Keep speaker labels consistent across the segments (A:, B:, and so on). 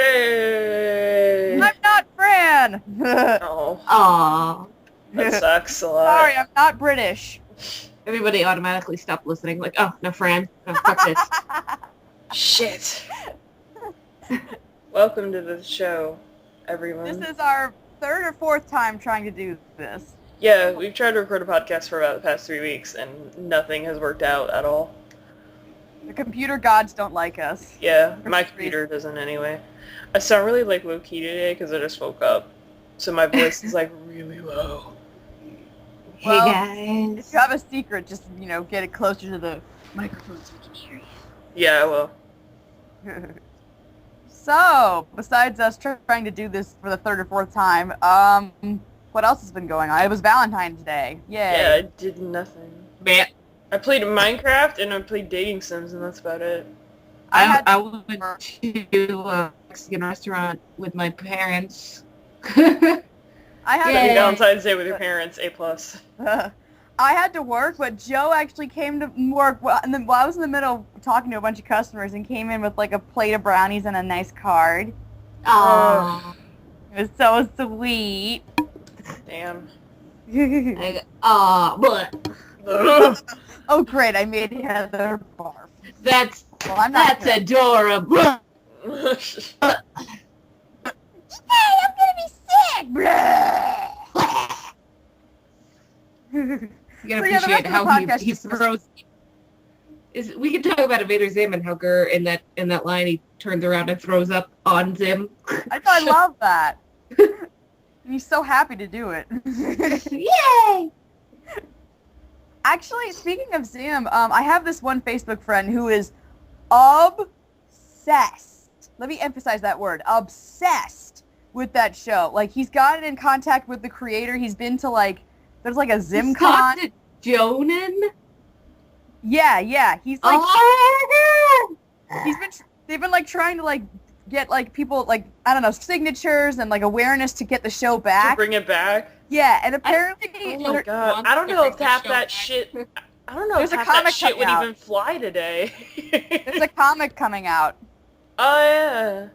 A: Hey!
B: I'm not Fran!
A: Oh,
C: Aww.
A: that sucks a lot.
B: Sorry, I'm not British.
C: Everybody automatically stopped listening. Like, oh, no, Fran. Oh, fuck this.
A: Shit. Welcome to the show, everyone.
B: This is our third or fourth time trying to do this.
A: Yeah, we've tried to record a podcast for about the past 3 weeks, and nothing has worked out at all.
B: The computer gods don't like us.
A: Yeah, my computer doesn't anyway. I sound really, low-key today because I just woke up. So my voice is, really low.
C: Hey,
B: Well,
C: guys.
B: If you have a secret, just, get it closer to the microphone so we can hear
A: Yeah, well.
B: you. So, besides us trying to do this for the third or fourth time, what else has been going on? It was Valentine's Day. Yay.
A: Yeah, I did nothing.
C: Man,
A: I played Minecraft, and I played Dating Sims, and that's about it.
C: I went to a Mexican restaurant with my parents.
B: I had
A: Spending
C: Yay.
A: Valentine's Day with your parents, A+.
B: I had to work, but Joe actually came to work while I was in the middle talking to a bunch of customers and came in with a plate of brownies and a nice card.
C: Aww.
B: It was so sweet.
A: Damn.
C: But
B: Oh great, I made Heather barf.
C: that's
B: Well, I'm not
C: that's adorable.
B: Hey, I'm gonna be sick!
C: You gotta
B: So, yeah, the rest
C: appreciate
B: of the
C: how
B: podcast
C: he
B: just-
C: throws. We can talk about Invader Zim and how Gur in that line he turns around and throws up on Zim.
B: I love that. And he's so happy to do it.
C: Yay!
B: Actually, speaking of Zim, I have this one Facebook friend who is obsessed. Let me emphasize that word. Obsessed with that show. He's gotten in contact with the creator. He's been to, there's a Zim
C: He's
B: con.
C: talked to Jonan?
B: Yeah. He's
C: Oh!
B: they've been trying to get people I don't know, signatures and awareness to get the show
A: To
B: back.
A: bring it back?
B: Yeah, and apparently
A: Oh my god. I don't know if half that shit... I don't know if
B: There's a
A: half that
B: comic
A: shit would
B: coming out.
A: even fly today.
B: there's a comic coming out.
A: Oh, yeah.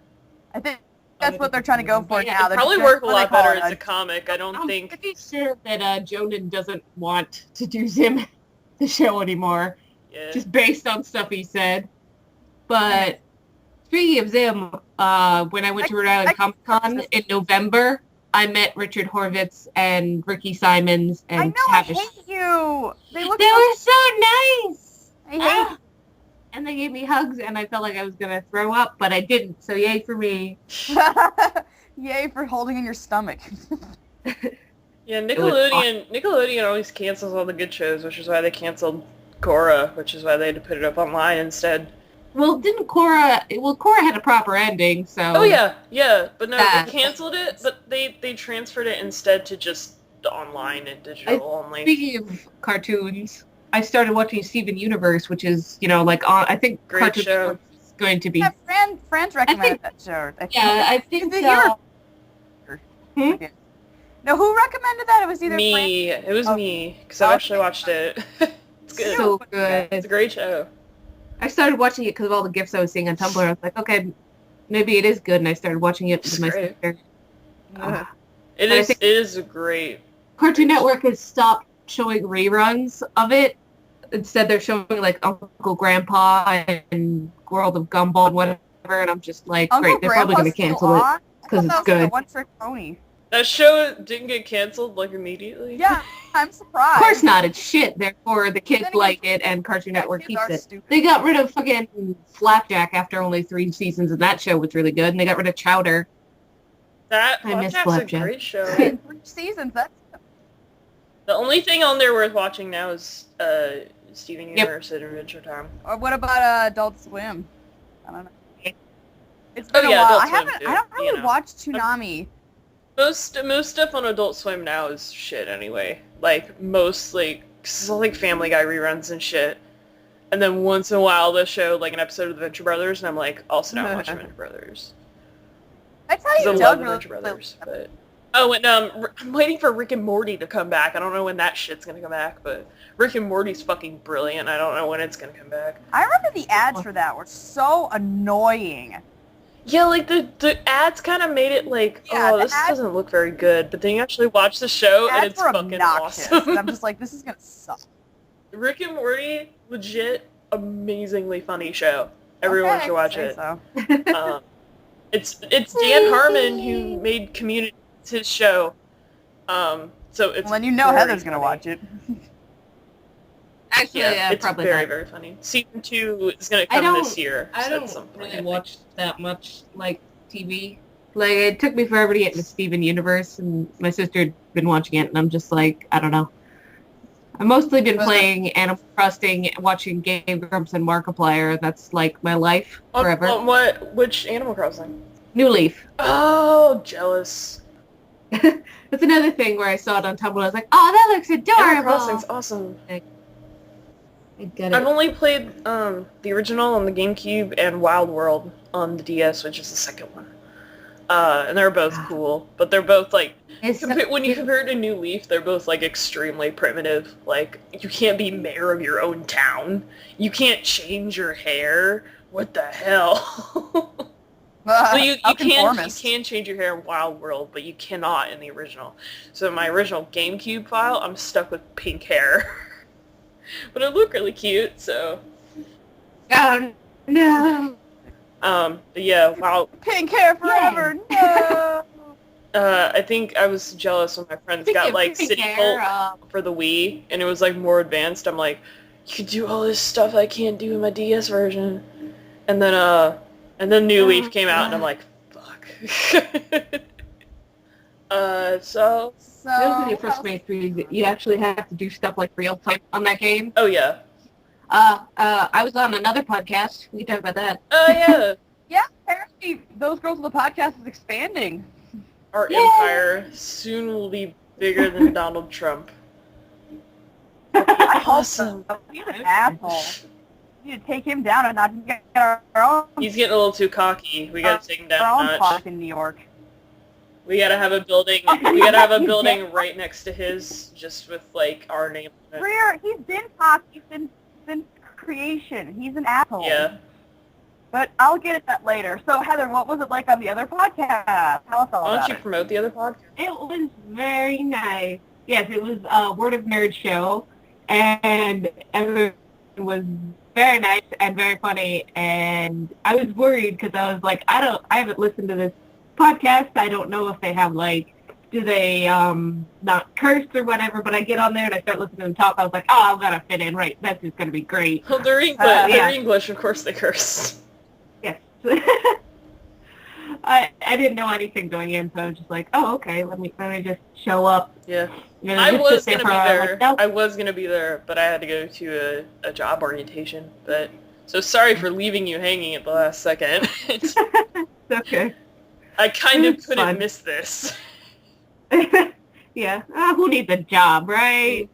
B: I think that's what they're trying to go for
C: Yeah,
B: now.
A: It'd
B: They're
A: probably
B: just
A: work a
B: what they
A: lot
B: call
A: better
B: it,
A: as a comic. I don't
C: I'm
A: think...
C: pretty sure that Jonan doesn't want to do Zim the show anymore,
A: Yeah.
C: just based on stuff he said. But speaking of Zim, when I went to Rhode Island Comic Con in November, I met Richard Horvitz and Ricky Simons and
B: I know, I
C: Tavish.
B: hate you. They look
C: They
B: so...
C: were so nice.
B: I hate
C: And they gave me hugs, and I felt like I was gonna throw up, but I didn't. So yay for me!
B: Yay for holding in your stomach.
A: Yeah,
C: was
A: Nickelodeon always cancels all the good shows, which is why they canceled Korra, which is why they had to put it up online instead.
C: Well, didn't Korra? Well, Korra had a proper ending, so.
A: Oh yeah, but no,
C: Yeah.
A: they canceled it, but they transferred it instead to just online and digital only.
C: Speaking of cartoons, I started watching Steven Universe, which is on. I think
A: Great
C: Cartoon
A: show.
C: Network is going to be.
B: Yeah, Fran's recommended
C: think-
B: that show.
C: I think.
B: Is it your-
C: Hmm?
B: No, who recommended that? It was either Fran...
A: Me, it was
B: Oh.
A: me, because I actually watched it. It's good.
C: So
A: It's
C: good.
A: a great show.
C: I started watching it because of all the gifs I was seeing on Tumblr. I was like, okay, maybe it is good, and I started watching it
A: It's
C: with my
A: great.
C: sister.
A: It
C: I
A: is.
C: think-
A: It is a great.
C: Cartoon Network has stopped showing reruns of it. Instead, they're showing Uncle Grandpa and World of Gumball and whatever, and I'm just like,
B: Uncle
C: great, they're probably going to
B: Grandpa's
C: cancel
B: still
C: it
B: on?
C: because
B: I thought
C: it's
B: that was
C: good.
B: a one-trick pony.
A: That show didn't get canceled immediately.
B: Yeah, I'm surprised.
C: Of course not, it's shit. Therefore, the kids
B: Then again,
C: like it, and Cartoon Network
B: Kids are
C: keeps it.
B: stupid.
C: They got rid of fucking Flapjack after only 3 seasons, and that show was really good. And they got rid of Chowder.
A: That
C: I miss
A: Flapjack's a
C: Flapjack.
A: great show.
B: 3 seasons. That's
A: The only thing on there worth watching now is Steven
C: Yep.
A: Universe at Adventure Time.
B: Or what about Adult Swim? I don't know. It's been
A: Oh,
B: a
A: yeah,
B: while.
A: Adult
B: I
A: Swim,
B: haven't.
A: too,
B: I don't really
A: you know.
B: watch Toonami.
A: Most stuff on Adult Swim now is shit anyway. Most Family Guy reruns and shit. And then once in a while they'll show an episode of the Venture Brothers, and I'm like, also not watching Venture Brothers.
B: That's how
A: Because I
B: you
A: love
B: Doug
A: the
B: really.
A: Venture Brothers, but... Oh, and I'm waiting for Rick and Morty to come back. I don't know when that shit's gonna come back, but Rick and Morty's fucking brilliant. I don't know when it's gonna come back.
B: I remember the ads for that were so annoying.
A: Yeah, like the ads kind of made it like,
B: Yeah,
A: oh,
B: the
A: this
B: ads-
A: doesn't look very good. But then you actually watch the show and
B: Ads
A: it's
B: were
A: fucking
B: obnoxious,
A: awesome.
B: and I'm just like, this is gonna suck.
A: Rick and Morty, legit, amazingly funny show. Everyone
B: Okay,
A: should watch
B: say
A: it.
B: So.
A: It's Dan Harmon who made Community his show. So it's
B: Well, then you know
A: very
B: Heather's gonna
A: funny.
B: watch it.
C: Actually,
A: Yeah, it's
C: probably
A: very,
C: not.
A: very funny. Season 2 is gonna
C: I
A: come
C: don't-
A: this year.
C: I
A: at
C: don't
A: some point,
C: really
A: I think.
C: watch that much, like, TV. Like, it took me forever to get into Steven Universe, and my sister had been watching it, and I'm just like, I don't know. I've mostly been playing Animal Crossing, watching Game Grumps and Markiplier, and that's, like, my life forever.
A: Which Animal Crossing?
C: New Leaf.
A: Oh, jealous.
C: That's another thing where I saw it on Tumblr, I was like, oh, that looks
A: Animal
C: adorable!
A: Crossing's awesome.
C: I get
A: I've
C: it.
A: only played the original on the GameCube and Wild World on the DS, which is the second one. And they're both cool, but they're both like when you compare it to New Leaf, they're both like extremely primitive. Like you can't be mayor of your own town. You can't change your hair. What the hell? Well, you can change your hair in Wild World, but you cannot in the original. So in my original GameCube file, I'm stuck with pink hair. But it looked really cute, so.
C: Oh, no!
A: But yeah, wow.
B: Pink hair forever. No.
A: I think I was jealous when my friends got like City Folk for the Wii, and it was like more advanced. I'm like, you can do all this stuff I can't do in my DS version. And then New Leaf came out, and I'm like, fuck. So.
C: That was frustrating for you. You actually have to do stuff like real time on that game.
A: Oh yeah.
C: I was on another podcast. We can talk about that.
A: Oh yeah.
B: Yeah, apparently those girls on the podcast is expanding.
A: Our empire soon will be bigger than Donald Trump. Awesome.
B: He's an asshole. We need to take him down and not get our own.
A: He's getting a little too cocky. We gotta take him down
B: our
A: a
B: own
A: notch.
B: park in New York.
A: We gotta have a building. We gotta have a building right next to his, just with like our name on it.
B: Greer, he's been cocky since creation. He's an asshole.
A: Yeah.
B: But I'll get at that later. So Heather, what was it like on the other podcast? Tell us all
A: Why
B: about
A: don't you
B: it.
A: promote the other podcast?
C: It was very nice. Yes, it was a Word of Nerd show, and everyone was very nice and very funny. And I was worried because I was like, I haven't listened to this podcast. I don't know if they have like, do they not curse or whatever? But I get on there and I start listening to them talk. I was like, oh, I've got to fit in, right? That's just gonna be great.
A: Well, they're English.
C: Yeah.
A: They're English, of course they curse.
C: Yes. I didn't know anything going in, so I was just like, oh, okay, let me just show up.
A: Yeah.
C: You know,
A: I
C: just
A: was
C: sit
A: gonna
C: for
A: be
C: a-
A: there.
C: like, no.
A: I was gonna be there, but I had to go to a job orientation. But so sorry for leaving you hanging at the last second.
C: It's okay.
A: I kind of
C: It's
A: couldn't
C: fun.
A: miss this.
C: Yeah. Who needs a job, right?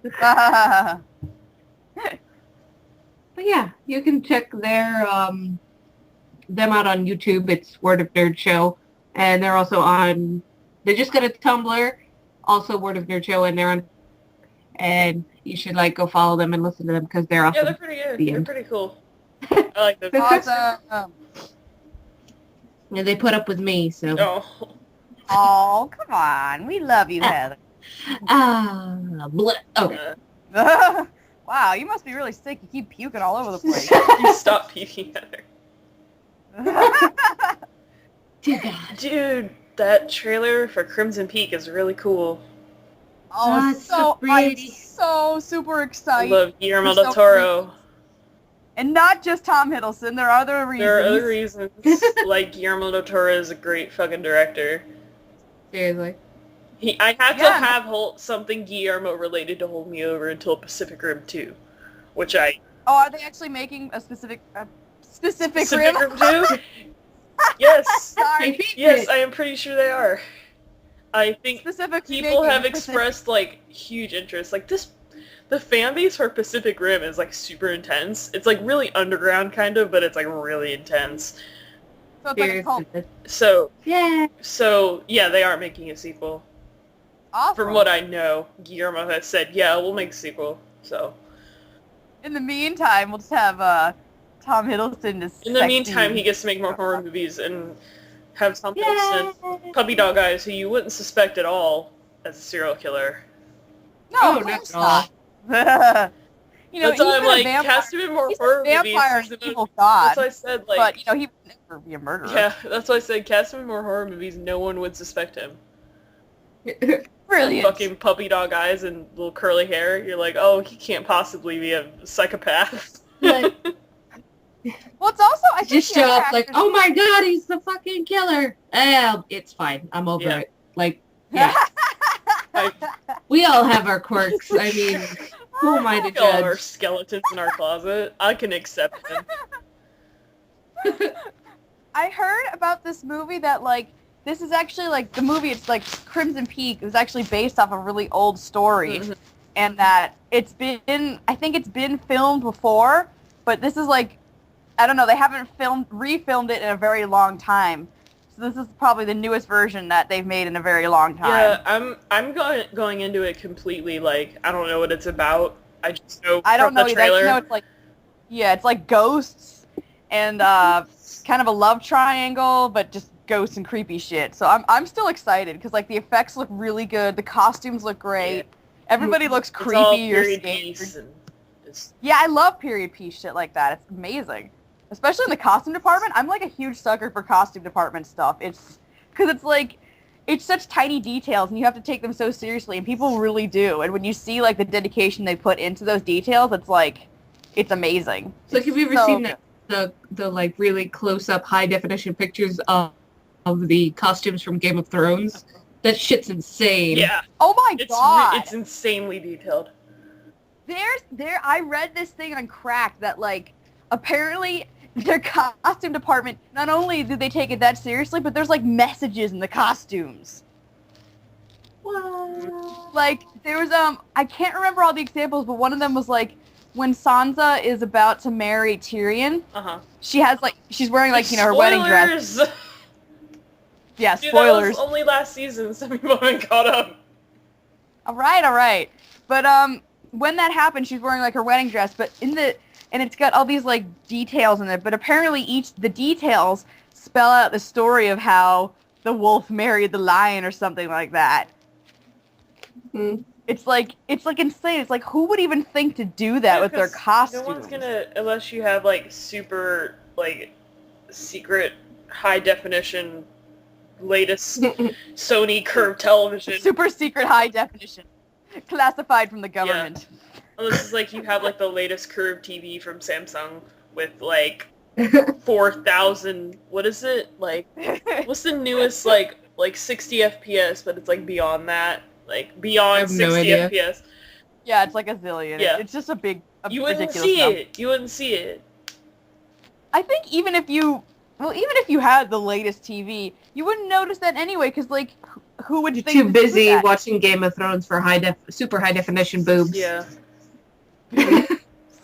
C: But yeah, you can check them out on YouTube. It's Word of Nerd Show, and they're also on. They just got a Tumblr, also Word of Nerd Show, and they're on. And you should like go follow them and listen to them because they're awesome.
A: Yeah, they're pretty good.
C: The
A: They're
C: end.
A: pretty cool. I like them.
B: Awesome.
C: And they put up with me, so.
A: Oh.
B: Oh, come on. We love you, Heather.
C: Okay.
B: Wow, you must be really sick. You keep puking all over the place.
A: You stop peeking at her.
C: Dear God.
A: Dude, that trailer for Crimson Peak is really cool.
B: Oh,
C: it's so
B: I'm
C: pretty.
B: so super
A: I
B: excited.
A: love Guillermo
B: You're
A: del
B: so
A: Toro.
B: And not just Tom Hiddleston. There are other reasons.
A: There are other reasons. Like, Guillermo del Toro is a great fucking director.
C: Seriously.
A: I had to
B: Yeah.
A: have something Guillermo related to hold me over until Pacific Rim 2, which I...
B: Oh, are they actually making a specific
A: Pacific
B: rim?
A: Rim 2? Yes.
B: Sorry.
A: Yes, I am pretty sure they are. I think
B: Specific
A: people
B: making
A: have
B: Pacific-
A: expressed, like, huge interest. Like, the fan base for Pacific Rim is, like, super intense. It's, like, really underground, kind of, but it's, like, really intense.
B: So it's like a cult.
C: Yeah.
A: So, yeah, they are making a sequel.
B: Awesome.
A: From what I know, Guillermo has said, yeah, we'll make a sequel. So,
B: In the meantime, we'll just have Tom Hiddleston.
A: in the meantime, he gets to make more horror movies, and have Tom Hiddleston, puppy dog eyes, who you wouldn't suspect at all as a serial killer.
B: No,
C: Oh,
B: of
C: not
B: course
C: at all.
B: not. You know,
A: That's why I'm
B: he's been a
A: like,
B: vampire.
A: cast him in more
B: He's
A: horror
B: a vampire
A: movies.
B: and evil god.
A: That's why I said, like...
B: But, you know, he would never be a murderer.
A: Yeah, that's why I said cast him in more horror movies. No one would suspect him.
B: Brilliant.
A: Fucking puppy dog eyes and little curly hair. You're like, oh, he can't possibly be a psychopath.
B: Well, it's also, I think
C: Just
B: the
C: show
B: other
C: up like,
B: actors-
C: oh my god, he's the fucking killer. It's fine. I'm over
A: Yeah.
C: it. Like, yeah. We all have our quirks. I mean, who am I to
A: We all have our
C: judge?
A: skeletons in our closet. I can accept them.
B: I heard about this movie that, like, this is actually, like, the movie, it's, like, Crimson Peak. It was actually based off a really old story.
A: Mhm.
B: And that it's been, I think it's been filmed before, but this is, like, I don't know, they haven't refilmed it in a very long time. So this is probably the newest version that they've made in a very long time.
A: Yeah, I'm going into it completely, like, I don't know what it's about. I just know
B: I don't
A: from
B: know
A: the
B: either.
A: trailer.
B: You know, it's like, yeah, it's like ghosts and kind of a love triangle, but just ghosts and creepy shit. So I'm still excited because like the effects look really good, the costumes look great, everybody looks
A: It's all
B: creepy or
A: period
B: scared.
A: piece and it's-
B: Yeah, I love period piece shit like that. It's amazing, especially in the costume department. I'm like a huge sucker for costume department stuff. It's because it's like it's such tiny details and you have to take them so seriously, and people really do. And when you see like the dedication they put into those details, it's like it's amazing.
C: So have you ever
B: So
C: seen
B: good.
C: the like really close up high definition pictures of the costumes from Game of Thrones? That shit's insane.
A: yeah,
B: Oh my god!
A: it's insanely detailed.
B: I read this thing on Crack that like apparently their costume department, not only do they take it that seriously, but there's like messages in the costumes. Like there was I can't remember all the examples, but one of them was like when Sansa is about to marry Tyrion,
A: Uh-huh.
B: she has like she's wearing like, you know, her wedding dress.
A: Spoilers!
B: Yeah,
A: Dude,
B: spoilers.
A: that was only last season. Some people haven't caught up.
B: All right. But when that happens, she's wearing like her wedding dress, but and it's got all these like details in it. But apparently, the details spell out the story of how the wolf married the lion or something like that.
C: Hmm.
B: It's like insane. It's like who would even think to do that
A: Yeah,
B: with their
A: 'cause
B: costumes?
A: No one's gonna, unless you have like super like secret high definition latest Sony curved television.
B: Super secret high definition, classified from the government.
A: Unless it's like you have like the latest curved TV from Samsung with like 4,000. What is it like? What's the newest like 60 FPS? But it's like beyond that, like beyond
C: have no
A: 60
C: idea.
A: FPS.
B: Yeah, it's like a zillion.
A: Yeah.
B: It's just a
A: You wouldn't
B: ridiculous
A: see
B: number.
A: it. You wouldn't see it.
B: I think even if you had the latest TV, you wouldn't notice that anyway, because like, who would
C: You're
B: think
C: too
B: to do
C: busy
B: that?
C: watching Game of Thrones for super high definition boobs.
A: Yeah.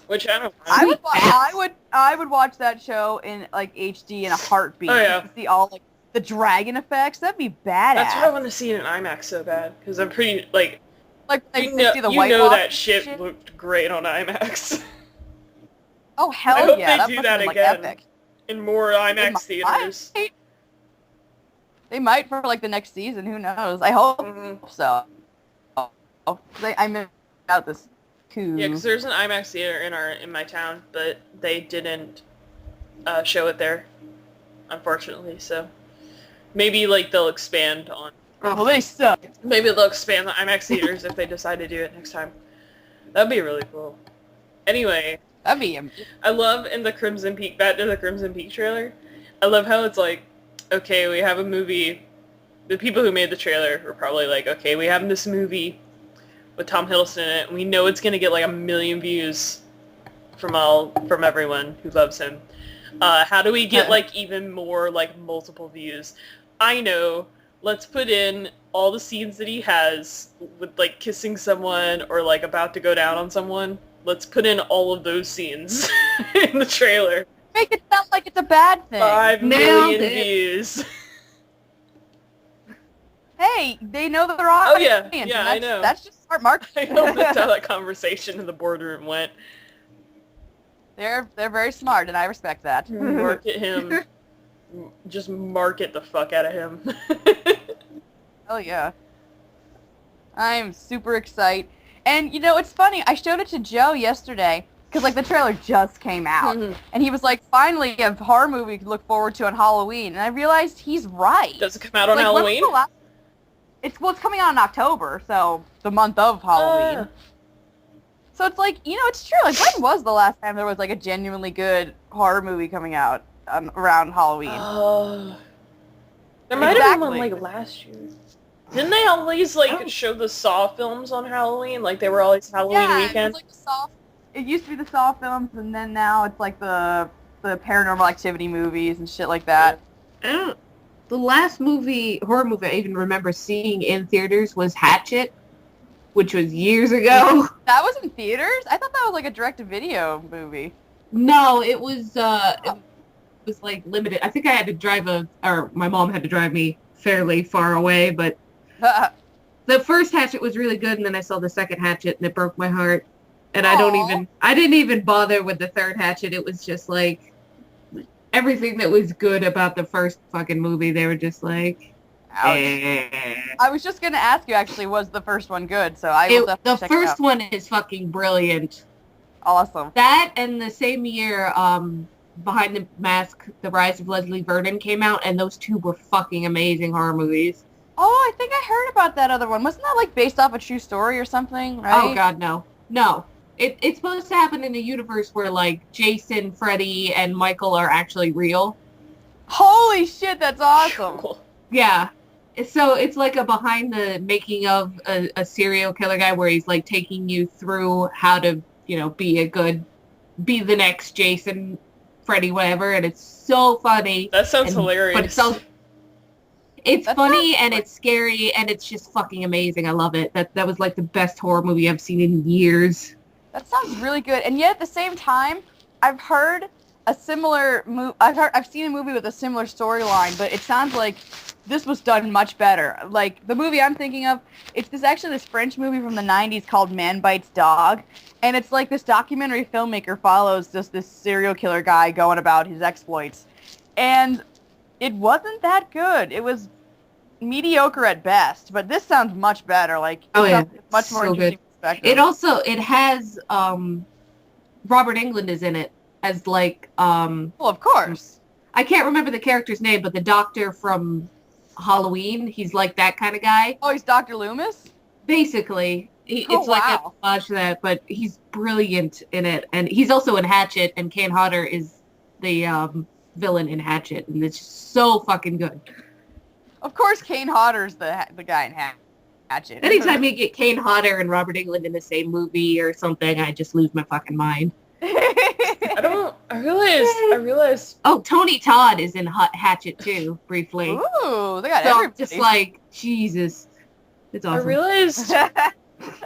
A: Which I don't.
B: I would watch that show in like HD in a heartbeat.
A: Oh, yeah.
B: To see all like the dragon effects. That'd be badass.
A: That's what I want to see in an IMAX so bad because I'm pretty like
B: Like when
A: you
B: they
A: know,
B: see the
A: you
B: White
A: know
B: Walker
A: that shit looked great on IMAX.
B: Oh hell
A: I hope
B: yeah!
A: they
B: that
A: do
B: must
A: that
B: have been, like,
A: again.
B: epic.
A: In more IMAX theaters.
B: They might for like the next season. Who knows? I hope
A: Mhm.
B: so. I missed out this coup.
A: Yeah, because there's an IMAX theater in my town, but they didn't show it there, unfortunately. So maybe like they'll expand on.
B: Well, they suck.
A: Maybe they'll expand the IMAX theaters if they decide to do it next time. That'd be really cool. Anyway,
B: That'd be
A: I love in the Crimson Peak, back to the Crimson Peak trailer, I love how it's like, okay, we have a movie, the people who made the trailer were probably like, okay, we have this movie with Tom Hiddleston in it, and we know it's going to get like 1 million views from everyone who loves him. How do we get like even more like multiple views? I know, let's put in all the scenes that he has with like kissing someone or like about to go down on someone. Let's put in all of those scenes in the trailer.
B: make it sound like it's a bad thing.
A: 5
C: Nailed
A: million
C: it.
A: views.
B: Hey, they know that they're
A: Oh,
B: audience.
A: yeah.
B: and
A: Yeah, I know.
B: That's just smart marketing.
A: I know that's how that conversation in the boardroom went.
B: They're very smart, and I respect that.
A: Look at him. just market the fuck out of him.
B: Hell yeah. I'm super excited. And, you know, it's funny. I showed it to Joe yesterday, because, like, the trailer just came out. And he was like, finally, a horror movie to look forward to on Halloween. And I realized he's right.
A: Does it come out on
B: like,
A: Halloween?
B: It's coming out in October, so the month of Halloween. So it's like, you know, it's true. Like, when was the last time there was, like, a genuinely good horror movie coming out around Halloween?
A: There might have been one, like, last year. Didn't they always, like, show the Saw films on Halloween? Like, they were always Halloween weekend?
B: It was like it used to be the Saw films, and then now it's, like, the Paranormal Activity movies and shit like that.
C: The last horror movie I even remember seeing in theaters was Hatchet, which was years ago.
B: That was in theaters? I thought that was, like, a direct-to-video movie.
C: No, it was like, limited. I think I had to drive or my mom had to drive me fairly far away, but the first Hatchet was really good, and then I saw the second Hatchet, and it broke my heart. And I didn't even bother with the third Hatchet. It was just like everything that was good about the first fucking movie. They were just like,
B: I was just gonna ask you, actually, was the first one good? So I will definitely check it out.
C: The first one is fucking brilliant.
B: Awesome.
C: That and the same year, Behind the Mask, The Rise of Leslie Vernon came out, and those two were fucking amazing horror movies.
B: Oh, I think I heard about that other one. Wasn't that, like, based off a true story or something, right?
C: Oh, God, no. No. It's supposed to happen in a universe where, like, Jason, Freddy, and Michael are actually real.
B: Holy shit, that's awesome.
A: Cool.
C: Yeah. So it's like a behind the making of a serial killer guy where he's, like, taking you through how to, you know, be the next Jason, Freddy, whatever, and it's so funny.
A: That sounds hilarious.
C: But it's funny and it's scary and it's just fucking amazing. I love it. That was like the best horror movie I've seen in years.
B: That sounds really good. And yet at the same time, I've heard a similar I've seen a movie with a similar storyline, but it sounds like this was done much better. Like, the movie I'm thinking of, it's this French movie from the 90s called Man Bites Dog. And it's like this documentary filmmaker follows just this serial killer guy going about his exploits. And it wasn't that good. It was mediocre at best. But this sounds much better. Like, much more interesting perspective.
C: It has Robert Englund is in it as, like,
B: well, of course.
C: I can't remember the character's name, but the doctor from Halloween, he's like that kind of guy.
B: Oh, he's Dr. Loomis?
C: Basically. It's like a homage to that, but he's brilliant in it. And he's also in Hatchet, and Kane Hodder is the villain in Hatchet, and it's just so fucking good.
B: Of course, Kane Hodder's the guy in Hatchet.
C: Anytime you get Kane Hodder and Robert Englund in the same movie or something, I just lose my fucking mind.
A: I realized.
C: Oh, Tony Todd is in Hatchet too, briefly.
B: Ooh, they got everybody.
C: Just like, Jesus. It's awesome.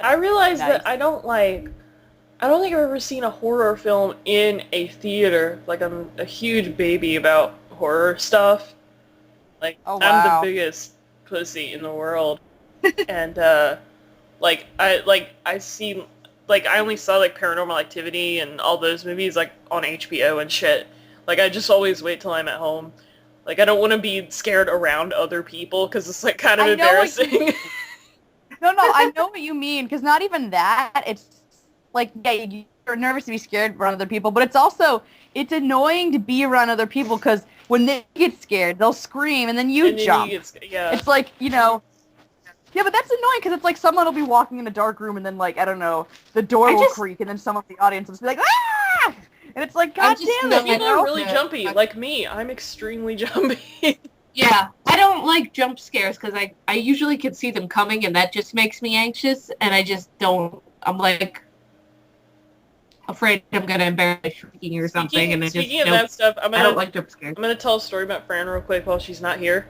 A: I realized that I don't think I've ever seen a horror film in a theater. Like, I'm a huge baby about horror stuff. Like, I'm the biggest pussy in the world. And, I only saw, like, Paranormal Activity and all those movies, like, on HBO and shit. Like, I just always wait till I'm at home. Like, I don't want to be scared around other people, because it's, like, kind of embarrassing.
B: No, I know what you mean, because not even that, it's, like, yeah, you're nervous to be scared around other people, but it's annoying to be around other people, because when they get scared, they'll scream, and then you jump. It's like, you know, yeah, but that's annoying, because it's like someone will be walking in a dark room, and then, like, I don't know, the door will creak, and then someone in the audience will just be like, ah! And it's like, God damn it,
A: people are really jumpy, like me. I'm extremely jumpy.
C: Yeah, I don't like jump scares because I usually can see them coming, and that just makes me anxious, and I just don't. I'm like afraid I'm gonna embarrass shrieking or something,
A: Speaking of that stuff,
C: I don't like jump scares.
A: I'm gonna tell a story about Fran real quick while she's not here,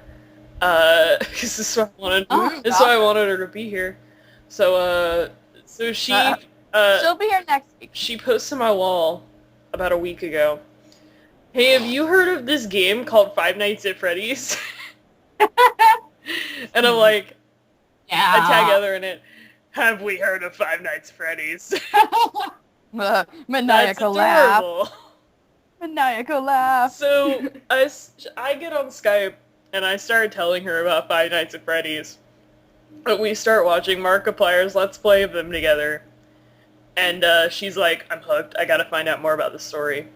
A: because this is what I wanted. This is why I wanted her to be here. So she
B: she'll be here next week.
A: She posted on my wall about a week ago. Hey, have you heard of this game called Five Nights at Freddy's? And I'm like,
C: yeah.
A: I tag Heather in it. Have we heard of Five Nights at Freddy's?
B: Maniacal laugh. Maniacal laugh.
A: So I get on Skype and I started telling her about Five Nights at Freddy's. But we start watching Markiplier's Let's Play of them together. And she's like, I'm hooked. I gotta find out more about the story.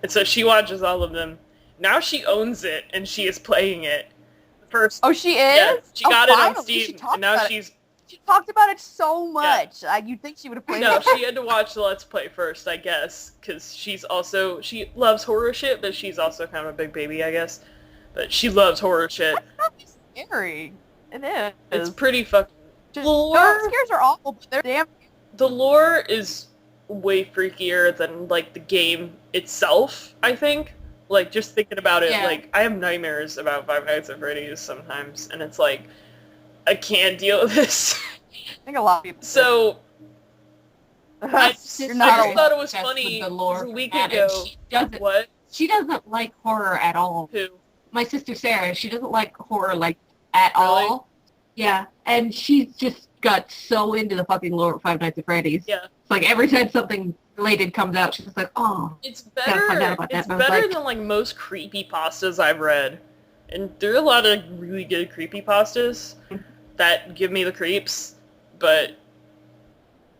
A: And so she watches all of them. Now she owns it and she is playing it. First,
B: Oh, she is?
A: yeah, she got it on
B: finally.
A: Steam, and now she's...
B: She talked about it so much. You'd think she would have played
A: No,
B: it.
A: she had to watch the Let's Play first, I guess, because she loves horror shit, but she's also kind of a big baby, I guess. But she loves horror shit.
B: That's probably scary. It is.
A: It's pretty fucking...
B: Jump scares are awful, but they're damn...
A: The lore is way freakier than, like, the game itself, I think. Like, just thinking about it, like, I have nightmares about Five Nights at Freddy's sometimes, and it's like, I can't deal with this.
B: I think a lot of people
A: So, I just thought it was funny
C: the lore
A: a week
C: added.
A: ago. What?
C: She doesn't like horror at all.
A: Who?
C: My sister Sarah, she doesn't like horror, like, at
A: Really?
C: all. Yeah, and she's just got so into the fucking lore of Five Nights at Freddy's.
A: Yeah.
C: It's like every time something related comes out, she's just like, oh.
A: It's
C: Gotta find out
A: better.
C: about that.
A: It's
C: And I was
A: better
C: like-
A: than like most creepypastas I've read, and there are a lot of really good creepypastas that give me the creeps. But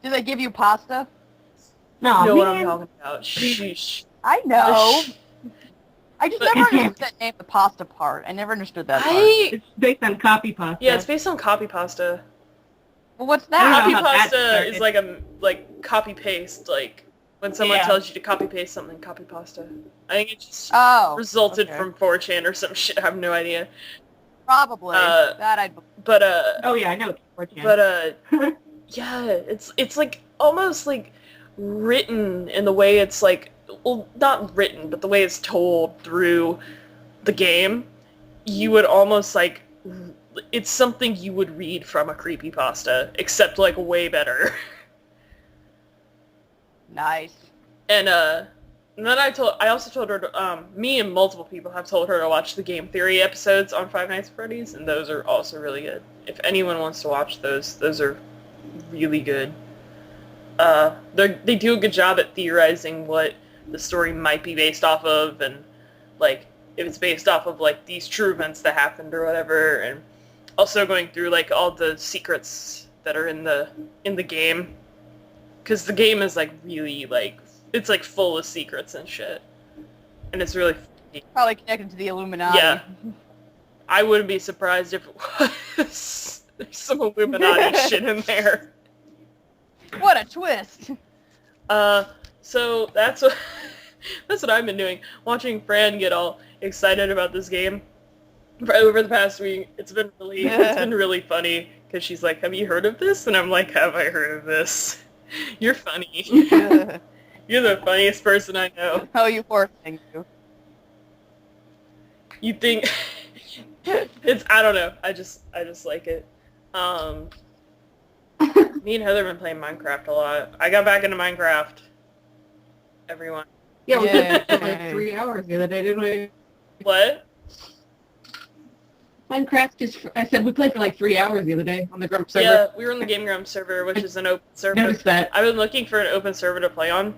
B: Do they give you pasta?
C: No,
A: you know what I'm
C: man.
A: talking about. Sheesh.
B: I know. I just
A: But-
B: never understood that name, the pasta part. I never understood that part.
C: It's based on copy pasta.
A: Yeah, it's based on copy pasta.
B: Well, what's
C: I don't
B: that?
C: know
A: Copy
C: how that
A: pasta
C: started.
A: is like a copy paste, like when someone
C: Yeah.
A: tells you to copy paste something, copy pasta. I think it just
B: Oh.
A: resulted
B: okay.
A: from 4chan or some shit. I have no idea.
B: Probably. That I'd believe.
A: But
C: Oh yeah, I know. But
A: yeah, it's like almost like written in the way it's like, well, not written, but the way it's told through the game. You would almost like, it's something you would read from a creepypasta, except like way better.
B: Nice.
A: And then I also told her to, me and multiple people have told her to watch the Game Theory episodes on Five Nights at Freddy's, and those are also really good. If anyone wants to watch those are really good. They do a good job at theorizing what the story might be based off of, and like if it's based off of like these true events that happened or whatever, and also going through like all the secrets that are in the game, because the game is like really like, it's like full of secrets and shit, and it's really funny.
B: Probably connected to the Illuminati.
A: Yeah. I wouldn't be surprised if it was. There's some Illuminati shit in there.
B: What a twist.
A: So that's what I've been doing. Watching Fran get all excited about this game for over the past week. It's been really funny because she's like, "Have you heard of this?" And I'm like, "Have I heard of this? You're funny. You're the funniest person I know."
B: Oh, you poor thing. You.
A: You think it's, I don't know. I just like it. Me and Heather have been playing Minecraft a lot. I got back into Minecraft. Everyone.
C: yeah, we
B: Yeah.
C: did for like 3 hours the other day, didn't we?
A: What?
C: Minecraft is. I said we played for like 3 hours the other day on the Grump server.
A: Yeah, we were on the Game Grumps server, which is an open server.
C: Noticed that.
A: I've been looking for an open server to play on.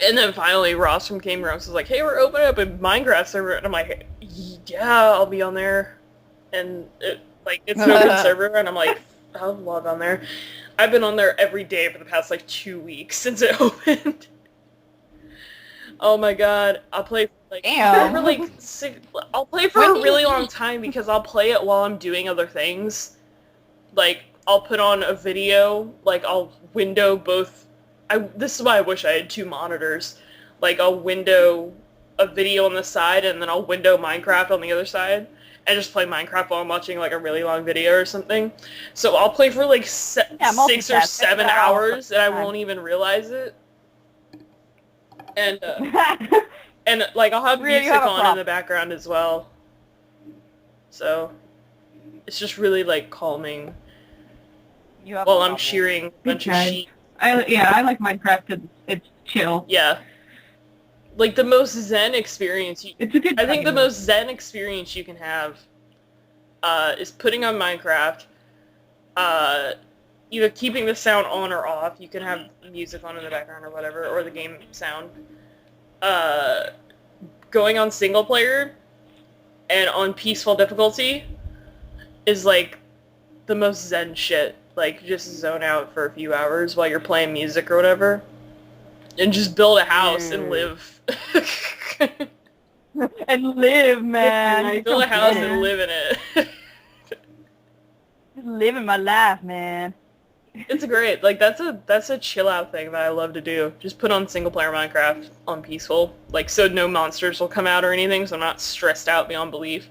A: And then finally Ross from Game Grumps was like, "Hey, we're opening up a Minecraft server." And I'm like, "Yeah, I'll be on there." And it's an open server, and I'm like, I'll log on there. I've been on there every day for the past like 2 weeks since it opened. Oh my god, I'll play for like,
B: Damn.
A: for like I'll play for
B: When
A: a
B: do you
A: really
B: eat?
A: long time because I'll play it while I'm doing other things. Like, I'll put on a video, like I'll window both. This is why I wish I had 2 monitors. Like, I'll window a video on the side and then I'll window Minecraft on the other side and just play Minecraft while I'm watching like a really long video or something. So I'll play for like 6 or
B: multitask.
A: 7
B: That's
A: hours and I
B: time.
A: won't even realize it. And and like I'll have
B: Really, you
A: music
B: have a
A: on in
B: problem.
A: the background as well. So it's just really like calming
B: You have
A: while
B: a
A: I'm
B: problem.
A: shearing a bunch of
C: Okay.
A: sheep.
C: I like Minecraft because it's chill.
A: Yeah. Like the most zen experience
C: It's a good.
A: I think the
C: time.
A: most zen experience you can have is putting on Minecraft, either keeping the sound on or off. You can have music on in the background or whatever, or the game sound. going on single player and on peaceful difficulty is like the most zen shit. Like, just zone out for a few hours while you're playing music or whatever. And just build a house and live.
B: And live, man.
A: Build a house and live in it.
B: Just living my life, man.
A: It's great. Like, that's a chill out thing that I love to do. Just put on single player Minecraft on peaceful. Like, so no monsters will come out or anything, so I'm not stressed out beyond belief.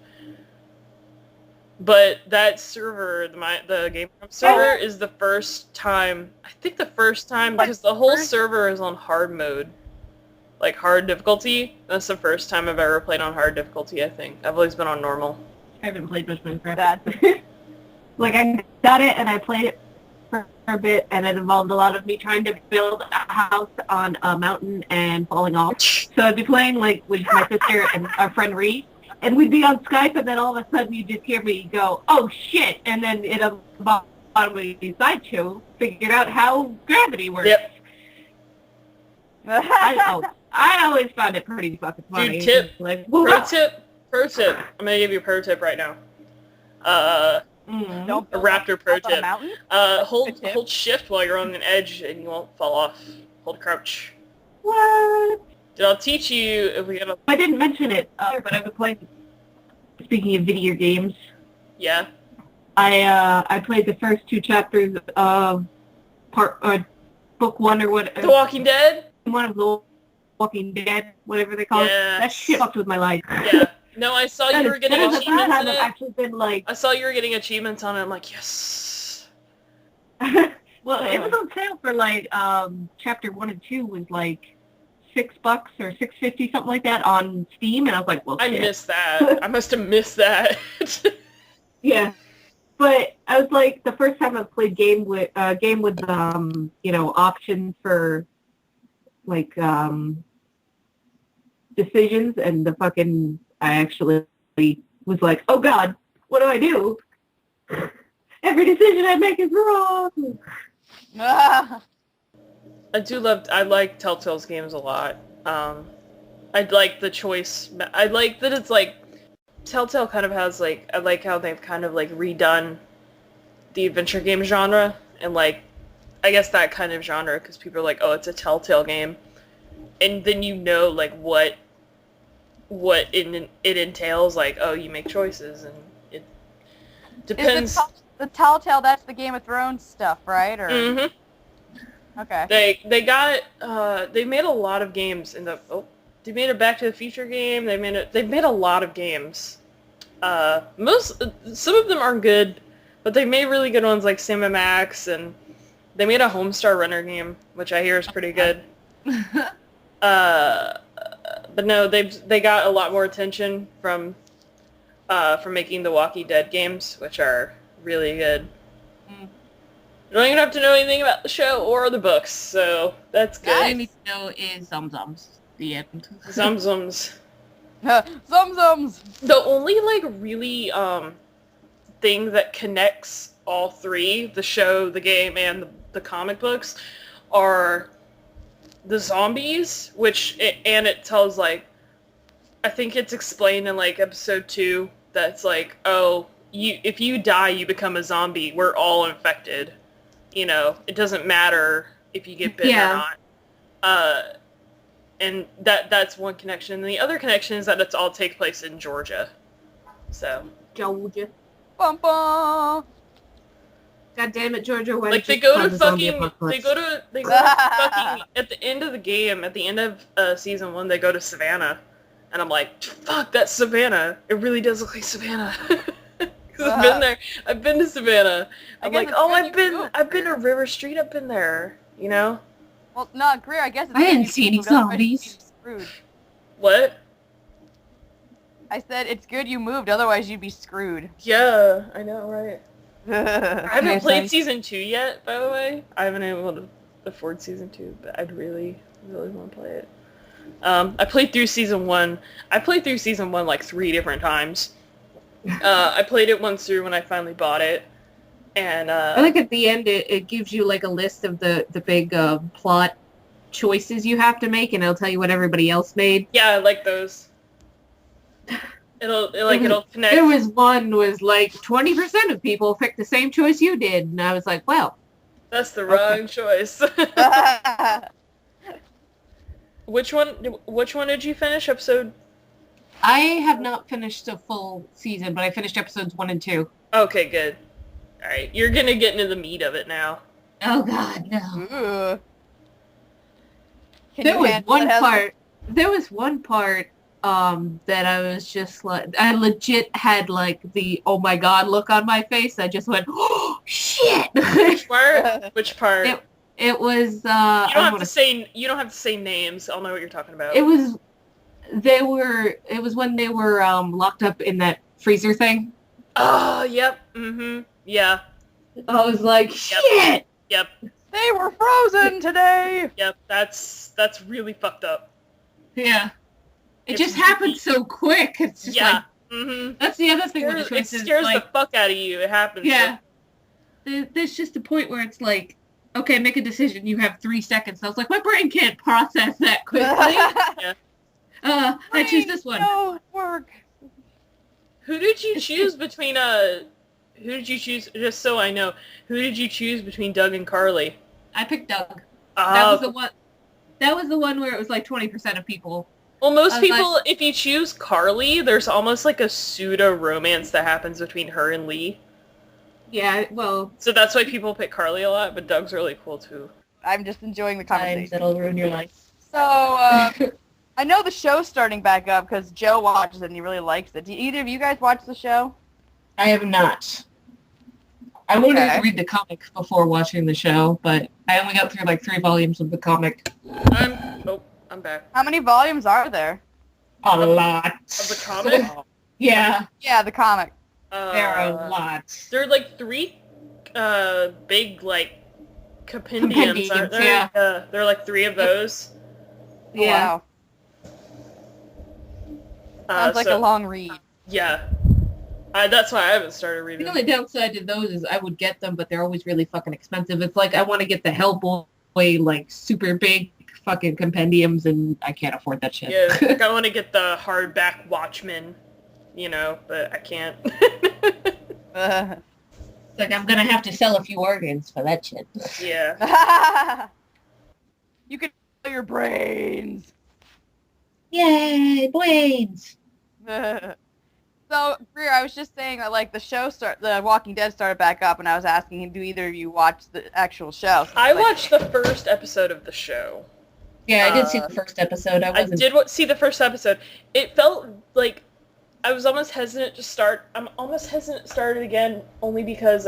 A: But that server, the Game Room server, is the first time, I think the first time, because the whole server is on hard mode. Like, hard difficulty. That's the first time I've ever played on hard difficulty, I think. I've always been on normal.
D: I haven't played much Minecraft. Like, I got it, and I played it for a bit, and it involved a lot of me trying to build a house on a mountain and falling off. So I'd be playing, like, with my sister and our friend Reed, and we'd be on Skype, and then all of a sudden you just hear me go, oh, shit, and then it on the bottom of the slideshow figured out how gravity works.
A: Yep.
D: I always found it pretty fucking funny.
A: Dude,
D: Like,
A: pro tip. I'm gonna give you a pro tip right now.
B: Don't
A: A raptor pro
B: up on a
A: tip.
B: mountain?
A: Hold shift while you're on an edge and you won't fall off. Hold crouch.
D: What?
A: Dude, I'll teach you if we get a...
D: I didn't mention it, but I've been playing, speaking of video games,
A: Yeah.
D: I played the first 2 chapters of book 1 or what.
A: The Walking Dead?
D: One of the Walking Dead, whatever they call it. That shit fucked with my life.
A: Yeah. No, I saw you were getting achievements in
D: I've
A: it.
D: actually been like...
A: I saw you were getting achievements on it. I'm like, yes.
D: Well, it was on sale for like, chapter 1 and 2 was like $6 or $6.50, something like that on Steam, and I was like, well,
A: I
D: shit.
A: missed that. I must have missed that.
D: Yeah. But I was like, the first time I played game with you know, options for like decisions, and the fucking I actually was like, oh god, what do I do? Every decision I make is wrong.
A: I like Telltale's games a lot. I like the choice. I like that it's like, Telltale kind of has like, I like how they've kind of like redone the adventure game genre, and like, I guess that kind of genre, because people are like, oh, it's a Telltale game. And then you know like what it entails, like, oh, you make choices, and it depends.
B: Is the Telltale, that's the Game of Thrones stuff, right? Or
A: Mm-hmm.
B: Okay.
A: They made a lot of games in the they made a Back to the Future game. They've made a lot of games. Some of them aren't good, but they made really good ones like Sam and Max, and they made a Homestar Runner game, which I hear is pretty good. But no, they got a lot more attention from making the Walking Dead games, which are really good. You don't even have to know anything about the show or the books, so that's good.
C: All I need to know is Zumzums. The end.
A: Zumzums.
B: Zumzums!
A: The only, like, really, thing that connects all three, the show, the game, and the comic books, are the zombies, and it tells, like, I think it's explained in, like, episode 2, that's like, oh, if you die, you become a zombie. We're all infected. You know, it doesn't matter if you get bitten or not. And that's one connection. And the other connection is that it's all take place in Georgia. So.
D: Georgia.
B: Bum bum!
D: God damn it, Georgia. Why
A: Like,
D: did
A: they
D: you
A: go
D: call
A: to
D: the zombie
A: fucking,
D: apocalypse?
A: they go to fucking, at the end of the game, at the end of season 1, they go to Savannah. And I'm like, fuck, that's Savannah. It really does look like Savannah. 'Cause I've been there. I've been to Savannah. I'm like, oh, I've been to River Street. I've been there. You know?
B: Well, no, Greer, I guess it's
C: I didn't see any zombies.
B: Screwed.
A: What?
B: I said it's good you moved, otherwise you'd be screwed.
A: Yeah, I know, right? I haven't
C: Yes,
A: played
C: I-
A: season 2 yet, by the way. I haven't been able to afford season 2, but I'd really, really want to play it. I played through season 1. I played through season 1 like 3 different times. I played it once through when I finally bought it. And
C: I think at the end it gives you like a list of the big plot choices you have to make, and it'll tell you what everybody else made.
A: Yeah, I like those. It'll connect.
C: There was one was like 20% of people picked the same choice you did, and I was like, well,
A: That's the wrong choice. Which one did you finish? Episode?
C: I have not finished a full season, but I finished episodes 1 and 2.
A: Okay, good. All right, you're gonna get into the meat of it now.
C: Oh God, no.
B: Ooh. Can
C: There
B: you
C: was
B: handle
C: one
B: it, Heather?
C: part. There was one part that I was just like, I legit had like the oh my God look on my face. I just went, oh shit.
A: Which part? Which part?
C: It was.
A: You don't have to say. You don't have to say names. I'll know what you're talking about.
C: It was. It was when they were locked up in that freezer thing.
A: Oh, yep. Mm-hmm. Yeah.
C: I was like, shit.
A: Yep.
B: They were frozen today.
A: Yep. That's really fucked up.
C: Yeah. It
A: It's
C: just happened so quick. It's just like.
A: Mm-hmm.
C: That's the other thing with the
A: It
C: choices.
A: scares
C: like,
A: the fuck out of you. It happens.
C: yeah. There's just a point where it's like, okay, make a decision. You have 3 seconds. I was like, my brain can't process that quickly. I choose this one.
B: No, work.
A: Who did you choose between Who did you choose? Just so I know, who did you choose between Doug and Carly?
C: I picked Doug. That was the one. That was the one where it was like 20% of people.
A: Well, most people, if you choose Carly, there's almost like a pseudo romance that happens between her and Lee.
C: Yeah, well.
A: So that's why people pick Carly a lot, but Doug's really cool too.
B: I'm just enjoying the
C: Times
B: conversation.
C: that'll ruin your life.
B: So, I know the show's starting back up because Joe watches it and he really likes it. Do either of you guys watch the show?
C: I have not. I wanted to read the comic before watching the show, but I only got through like 3 volumes of the comic.
A: I'm back.
B: How many volumes are there?
C: A lot.
A: Of the comic?
C: Yeah.
B: Yeah, the comic.
C: There are a lot.
A: There are like 3 big like compendiums, aren't there?
C: Yeah.
A: There are like 3 of those.
C: Yeah.
B: Oh, wow. Sounds like a long read.
A: Yeah. That's why I haven't started
C: The
A: reading.
C: only downside to those is I would get them, but they're always really fucking expensive. It's like I want to get the Hellboy, like, super big fucking compendiums, and I can't afford that shit.
A: Yeah, like I want to get the hardback Watchmen, but I can't.
C: It's like I'm gonna have to sell a few organs for that shit.
A: Yeah.
B: You can sell your brains.
C: Yay, blades!
B: So, Greer, I was just saying that, like, The Walking Dead started back up, and I was asking, do either of you watch the actual show?
A: I watched the first episode of the show.
C: Yeah, I did see the first episode.
A: I did see the first episode. It felt like I was almost hesitant to start. I'm almost hesitant to start it again, only because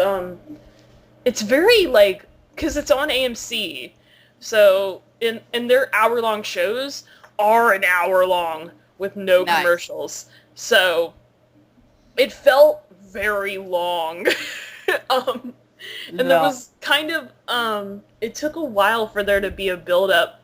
A: it's very like because it's on AMC, so in their hour-long shows are an hour long with no commercials, so it felt very long. And there was kind of it took a while for there to be a build-up.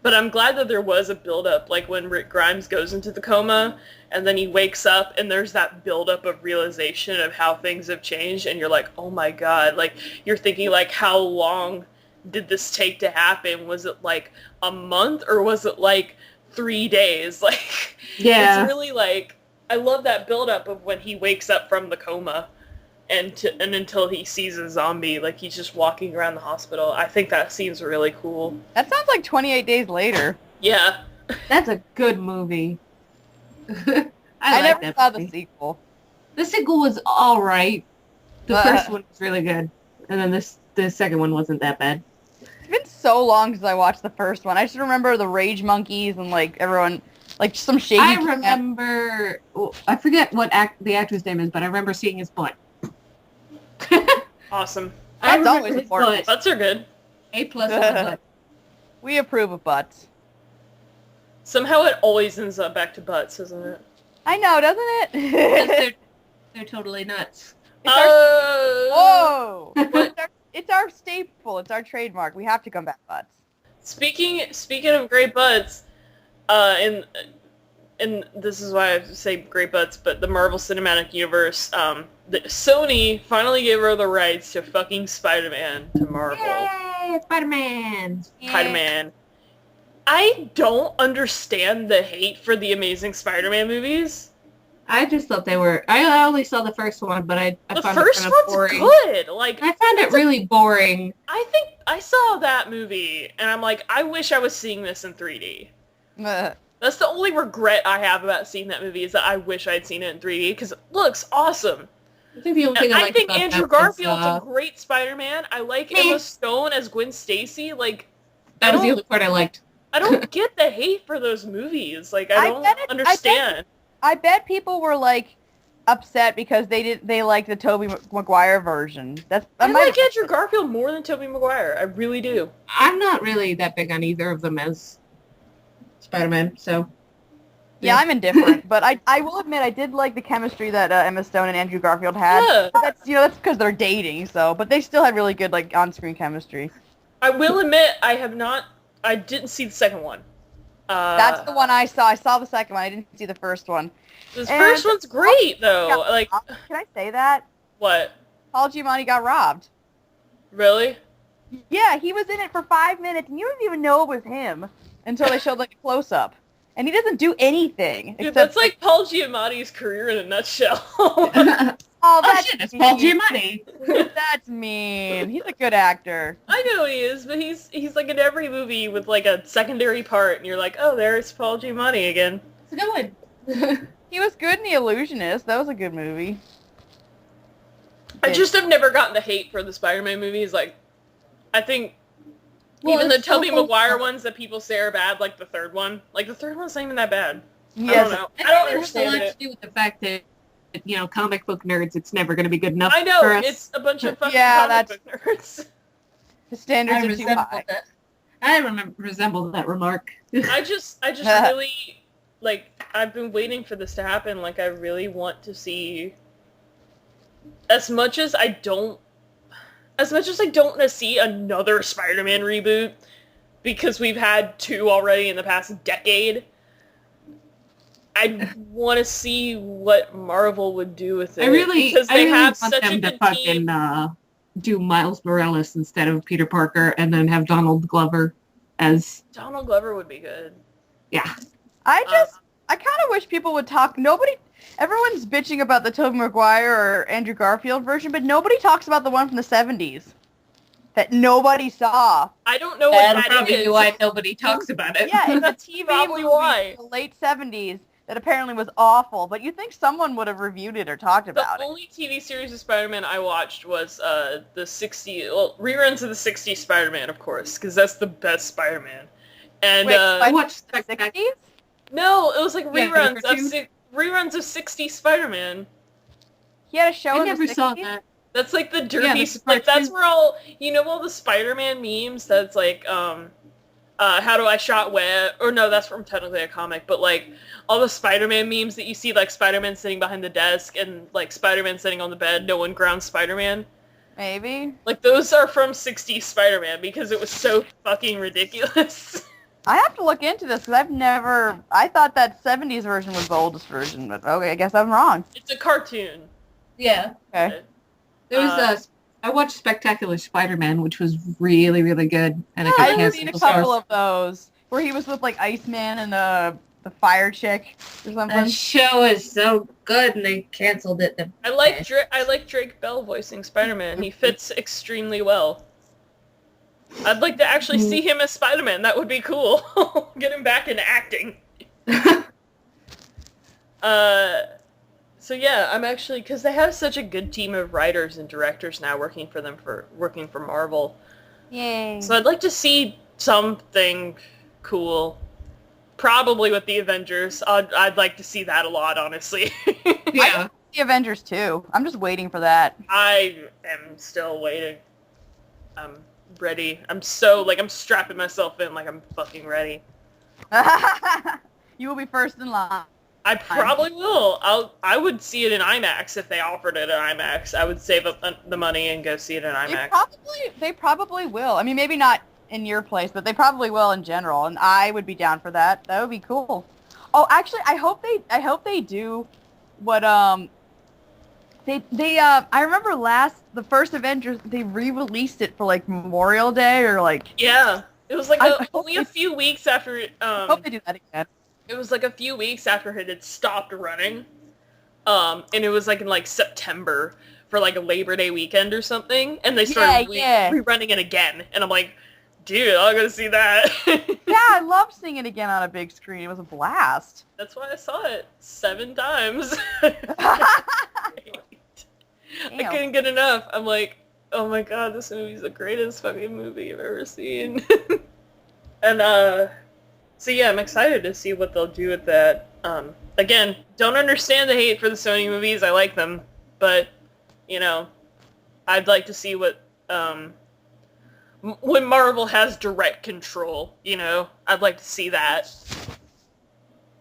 A: But I'm glad that there was a build-up, like when Rick Grimes goes into the coma, and then he wakes up, and there's that build-up of realization of how things have changed, and you're like, oh my god, like, you're thinking, like, how long did this take to happen? Was it, like, a month, or was it, like, 3 days? Like,
C: yeah.
A: It's really, like, I love that build-up of when he wakes up from the coma, and until he sees a zombie, like he's just walking around the hospital. I think that scene's really cool.
B: That sounds like 28 Days Later.
A: Yeah.
C: That's a good movie.
B: I never saw the sequel.
C: The sequel was alright. The first one was really good. And then the second one wasn't that bad.
B: It's been so long since I watched the first one. I just remember the Rage Monkeys and, like, everyone, like, some shady...
C: I remember... I forget what the actor's name is, but I remember seeing his butt.
A: Awesome.
B: That's always important.
A: Butts are good.
C: A+ on the butt.
B: We approve of butts.
A: Somehow it always ends up back to butts, doesn't it?
B: I know, doesn't it?
C: they're totally nuts.
B: Whoa! It's our staple. It's our trademark. We have to come back butts.
A: Speaking of great butts, and this is why I say great butts, but the Marvel Cinematic Universe, Sony finally gave her the rights to fucking Spider-Man to Marvel.
C: Yay, Spider-Man!
A: Spider-Man. I don't understand the hate for the Amazing Spider-Man movies.
C: I just thought they were. I only saw the first one, but I
A: The
C: found
A: first
C: it kind of
A: one's
C: boring.
A: good. Like,
C: I found it really boring.
A: I think I saw that movie, and I'm like, I wish I was seeing this in 3D. That's the only regret I have about seeing that movie, is that I wish I'd seen it in 3D, because it looks awesome.
C: I think the only thing
A: I think
C: about
A: Andrew
C: that
A: Garfield's
C: was,
A: a great Spider-Man. I like Emma Stone as Gwen Stacy. Like,
C: that was the only part I liked.
A: I don't get the hate for those movies. Like, I don't understand.
B: I bet people were like upset because they liked the Tobey Maguire version.
A: I like Andrew Garfield more than Tobey Maguire. I really do.
C: I'm not really that big on either of them as Spider-Man, so.
B: Yeah, I'm indifferent, but I will admit I did like the chemistry that Emma Stone and Andrew Garfield had.
A: Yeah.
B: But that's because they're dating, but they still had really good like on-screen chemistry.
A: I will admit I didn't see the second one.
B: That's the one I saw. I saw the second one. I didn't see the first one.
A: This first one's great, though. Like,
B: can I say that?
A: What?
B: Paul Giamatti got robbed.
A: Really?
B: Yeah, he was in it for 5 minutes, and you didn't even know it was him until they showed like a close-up. And he doesn't do anything.
A: Dude, that's like Paul Giamatti's career in a nutshell.
B: Oh, that's
C: shit, it's Paul Giamatti.
B: That's mean. He's a good actor.
A: I know he is, but he's like in every movie with like a secondary part, and you're like, oh, there's Paul Giamatti again.
C: It's a good one.
B: He was good in The Illusionist. That was a good movie.
A: I just have never gotten the hate for the Spider-Man movies. Like, I think even the Tobey Maguire ones that people say are bad, like the third one, like the third one's not even that bad.
B: Yes.
A: I don't know. I don't understand
C: it. It has a lot to do with the fact that, comic book nerds, it's never going to be good enough.
A: I know,
C: for us.
A: it's a bunch of fucking comic book nerds.
B: The standards are too high.
C: I resemble that remark.
A: I just really, like, I've been waiting for this to happen. Like, I really want to see, as much as I don't want to see another Spider-Man reboot, because we've had 2 already in the past decade, I want to see what Marvel would do with it.
C: I really
A: have
C: want
A: such
C: them
A: a
C: to
A: good
C: fucking
A: team.
C: Do Miles Morales instead of Peter Parker, and then have Donald Glover as...
A: Donald Glover would be good.
C: Yeah.
B: I kind of wish people would talk. Everyone's bitching about the Tobey Maguire or Andrew Garfield version, but nobody talks about the one from the 70s that nobody saw.
A: I don't know what that
C: probably
A: is.
C: why nobody talks about it.
B: Yeah, it's a TV
A: Probably
B: movie
A: why.
B: in the late 70s that apparently was awful, but you'd think someone would have reviewed it or talked about
A: The
B: it.
A: only TV series of Spider-Man I watched was the reruns of the 60s Spider-Man, of course, because that's the best Spider-Man. And
B: Wait,
C: I watched
B: the
C: Spectac-
B: 60s?
A: No, it was like
C: Yeah,
A: reruns
C: the
A: of 60s Spider-Man.
B: He had a show
C: I
B: in
C: never
B: the 60s?
C: saw that.
A: That's like the
C: Yeah,
A: derpy,
C: that's
A: like that's
C: cartoon.
A: where all the Spider-Man memes. That's like how do I shot web? Or no, that's from technically a comic, but like all the Spider-Man memes that you see, like Spider-Man sitting behind the desk and like Spider-Man sitting on the bed. No one grounds Spider-Man.
B: Maybe.
A: Like those are from 60s Spider-Man because it was so fucking ridiculous.
B: I have to look into this because I thought that 70s version was the oldest version, but okay, I guess I'm wrong.
A: It's a cartoon.
C: Yeah.
B: Okay.
C: There was I watched Spectacular Spider-Man, which was really, really good. And it got
B: I've
C: canceled
B: seen a
C: for
B: couple
C: stars.
B: of those where he was with like Iceman and the fire chick or something.
C: That show is so good, and they canceled it.
A: I like Drake Bell voicing Spider-Man. He fits extremely well. I'd like to actually see him as Spider-Man. That would be cool. Get him back into acting. So yeah, I'm actually, because they have such a good team of writers and directors now working for Marvel.
B: Yay.
A: So I'd like to see something cool. Probably with the Avengers. I'd like to see that a lot, honestly.
C: Yeah.
B: The Avengers too. I'm just waiting for that.
A: I am still waiting. I'm ready. I'm strapping myself in like I'm fucking ready.
B: You will be first in line.
A: I probably will. I would see it in IMAX if they offered it in IMAX. I would save up the money and go see it in IMAX.
B: They probably will. I mean, maybe not in your place, but they probably will in general, and I would be down for that. That would be cool. Oh, actually, I hope they do what I remember the first Avengers, they re-released it for like Memorial Day or like
A: Yeah. It was like only a few weeks after
B: I hope they do that again.
A: It was like a few weeks after it had stopped running. And it was like in like September for like a Labor Day weekend or something, and they started rerunning it again, and I'm like, dude, I'm gonna see that.
B: Yeah, I loved seeing it again on a big screen. It was a blast.
A: That's why I saw it 7 times. I couldn't get enough. I'm like, oh my god, this movie's the greatest fucking movie I've ever seen. And so yeah, I'm excited to see what they'll do with that. Again, don't understand the hate for the Sony movies. I like them, but you know, I'd like to see what when Marvel has direct control. You know, I'd like to see that.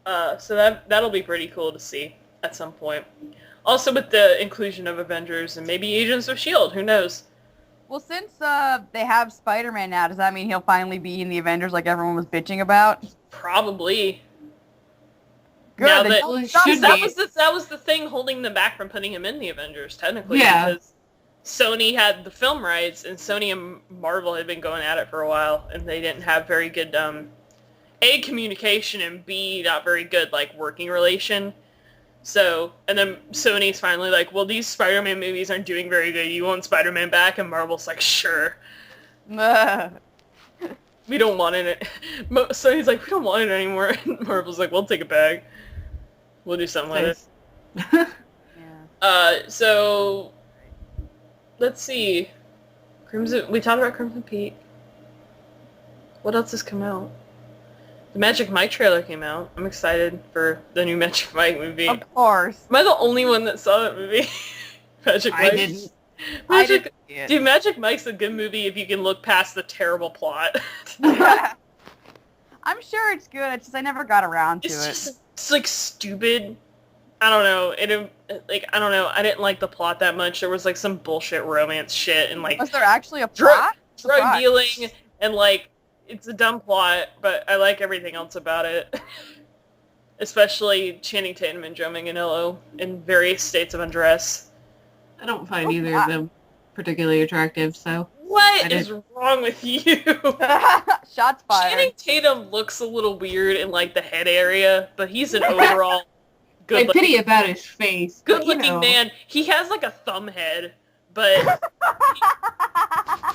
A: So that'll be pretty cool to see at some point. Also, with the inclusion of Avengers and maybe Agents of S.H.I.E.L.D., who knows?
B: Well, since they have Spider-Man now, does that mean he'll finally be in the Avengers like everyone was bitching about?
A: Probably.
B: Good.
A: Now that was the thing holding them back from putting him in the Avengers, technically, because Sony had the film rights, and Sony and Marvel had been going at it for a while, and they didn't have very good A, communication, and B, not very good like working relation. So, and then Sony's finally like, well, these Spider-Man movies aren't doing very good. You want Spider-Man back? And Marvel's like, sure. We don't want it. Sony's like, we don't want it anymore. And Marvel's like, we'll take it back. We'll do something with it. So, let's see. We talked about Crimson Peak. What else has come out? The Magic Mike trailer came out. I'm excited for the new Magic Mike movie.
B: Of course.
A: Am I the only one that saw that movie? Magic Mike?
C: I didn't.
A: Dude, Magic Mike's a good movie if you can look past the terrible plot.
B: I'm sure it's good. It's just I never got around to it.
A: It's like stupid. I don't know. I don't know. I didn't like the plot that much. There was like some bullshit romance shit and like
B: was there actually a plot?
A: Drug dealing and like it's a dumb plot, but I like everything else about it. Especially Channing Tatum and Joe Manganiello in various states of undress.
C: I don't find either of them particularly attractive, so...
A: What is wrong with you?
B: Shots fired.
A: Channing Tatum looks a little weird in, like, the head area, but he's an overall good-looking...
C: I pity about his face.
A: Good-looking man. He has, like, a thumb head, but...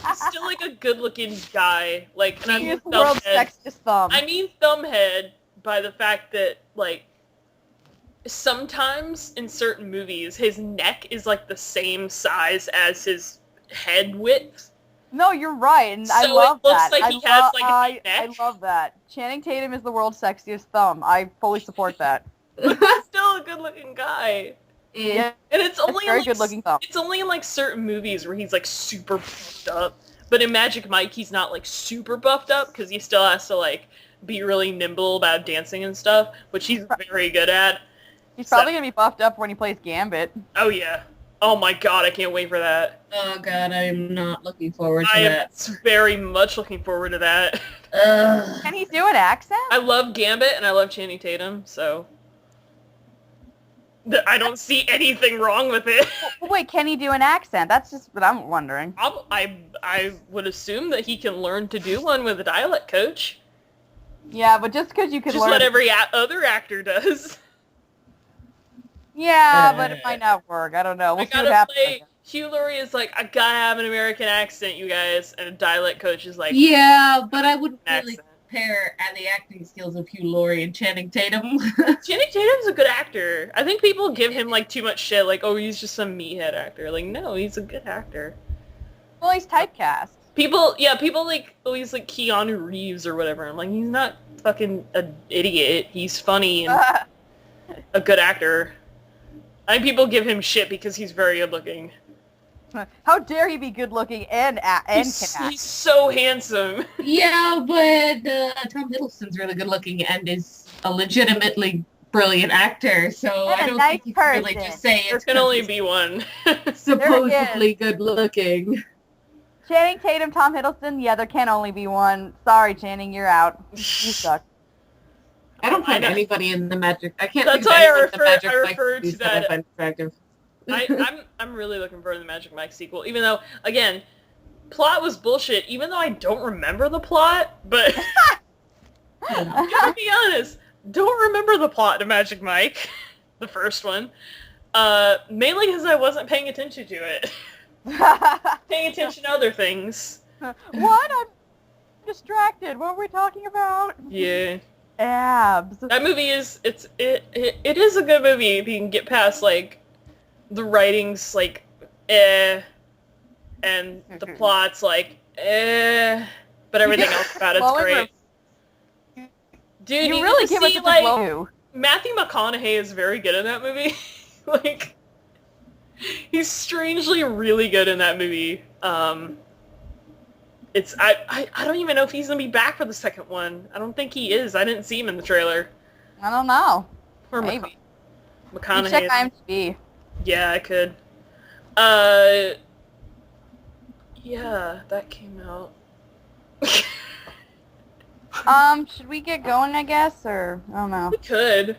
A: he's still, like, a good-looking guy. Like, and I mean
B: the world's sexiest thumb.
A: I mean thumbhead by the fact that, like, sometimes in certain movies, his neck is, like, the same size as his head width.
B: No, you're right, and
A: so
B: I love that.
A: It looks like he has, like, a neck.
B: I love that. Channing Tatum is the world's sexiest thumb. I fully support that.
A: But he's still a good-looking guy.
B: Yeah.
A: And it's only
B: very
A: like,
B: good-looking thumb.
A: It's only in, like, certain movies where he's, like, super buffed up. But in Magic Mike, he's not, like, super buffed up, because he still has to, like, be really nimble about dancing and stuff, which he's very good at.
B: He's probably going to be buffed up when he plays Gambit.
A: Oh, yeah. Oh, my God, I can't wait for that.
C: Oh, God, I'm not looking forward to
A: I
C: that.
A: am very much looking forward to that.
B: Can he do an accent?
A: I love Gambit, and I love Channing Tatum, so... I don't see anything wrong with it.
B: Wait, can he do an accent? That's just what I'm wondering.
A: I would assume that he can learn to do one with a dialect coach.
B: Yeah, but just because you could
A: Just
B: learn...
A: what every other actor does.
B: Yeah, but it might not work. I don't know. We'll see what happens.
A: Hugh Laurie is like, I gotta have an American accent, you guys, and a dialect coach is like,
C: yeah, but I wouldn't really
A: accent.
C: compare the acting skills of Hugh Laurie and Channing Tatum.
A: Channing Tatum's a good actor. I think people give him like too much shit, like, oh, he's just some meathead actor. Like, no, he's a good actor.
B: Well, he's typecast.
A: People like, oh, he's like Keanu Reeves or whatever. I'm like, he's not fucking an idiot. He's funny and a good actor. I think people give him shit because he's very good looking.
B: How dare he be good looking and can act?
A: He's so handsome.
C: Yeah, but Tom Hiddleston's really good looking and is a legitimately brilliant actor, so
B: and
C: I don't
B: nice
C: think you can really just say
A: there can only be one.
C: supposedly good looking.
B: Channing Tatum, Tom Hiddleston, yeah, there can only be one. Sorry, Channing, you're out. You suck.
C: I don't find anybody in the Magic. I can't.
A: That's
C: think
A: why
C: of
A: I
C: refer
A: to that.
C: I find attractive.
A: I'm really looking for the Magic Mike sequel, even though, again, plot was bullshit, even though I don't remember the plot, but to be honest, don't remember the plot to Magic Mike, the first one, mainly because I wasn't paying attention to it. Paying attention to other things.
B: What? I'm distracted. What were we talking about?
A: Yeah.
B: Abs.
A: That movie is, it is a good movie if you can get past, like, the writing's, like, and the plot's, like, but everything else about it's great. Dude,
B: you really give us
A: see,
B: a
A: like,
B: blow.
A: Matthew McConaughey is very good in that movie. Like, he's strangely really good in that movie. It's I don't even know if he's gonna be back for the second one. I don't think he is. I didn't see him in the trailer.
B: I don't know.
A: Or
B: Maybe.
A: McConaughey.
B: You check IMDb.
A: Yeah, I could. Yeah, that came out.
B: Should we get going, I guess, or I don't know.
A: We could.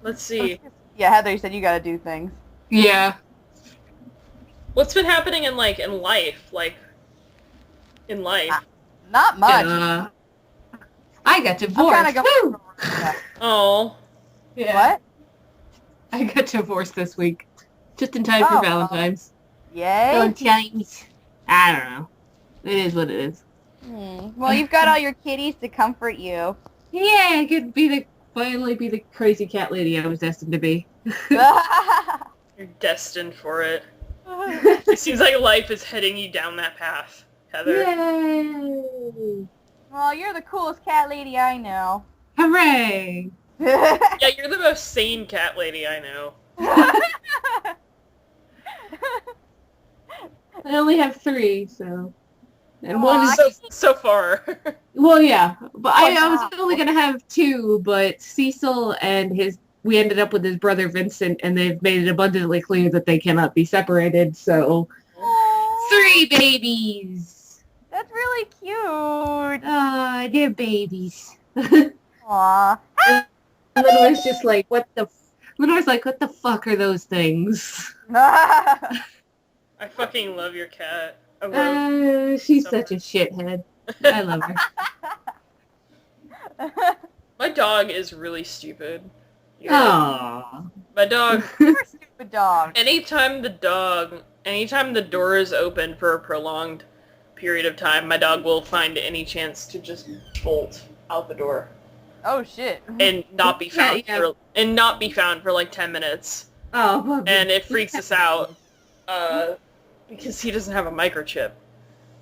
A: Let's see.
B: Yeah, Heather, you said you gotta do things.
C: Yeah.
A: What's been happening in life?
B: Not much.
C: I got divorced.
B: I'm kinda going.
A: Oh.
C: Yeah.
B: What?
C: I got divorced this week. Just in time for Valentine's.
B: Yay.
C: Valentine's. I don't know. It is what it is.
B: Well, you've got all your kitties to comfort you.
C: Yeah, I could finally be the crazy cat lady I was destined to be.
A: You're destined for it. It seems like life is heading you down that path, Heather.
C: Yay!
B: Well, you're the coolest cat lady I know.
C: Hooray!
A: Yeah, you're the most sane cat lady I know.
C: I only have 3, so... And one is...
A: So far.
C: Well, yeah. But I was
B: wow.
C: only going to have 2, but Cecil and we ended up with his brother Vincent, and they've made it abundantly clear that they cannot be separated, so...
B: Aww.
C: 3 babies!
B: That's really cute.
C: They're babies.
B: Aww.
C: And Lenore's just like, what the fuck are those things?
A: I fucking love your cat. I love
C: She's
A: so
C: such a
A: much.
C: shithead. I love her.
A: My dog is really stupid.
C: Aww.
A: My dog,
B: You're a stupid dog.
A: anytime the door is open for a prolonged period of time, my dog will find any chance to just bolt out the door
B: Oh shit.
A: and not be found
C: Yeah.
A: for like 10 minutes.
C: Oh,
A: And it freaks us out because he doesn't have a microchip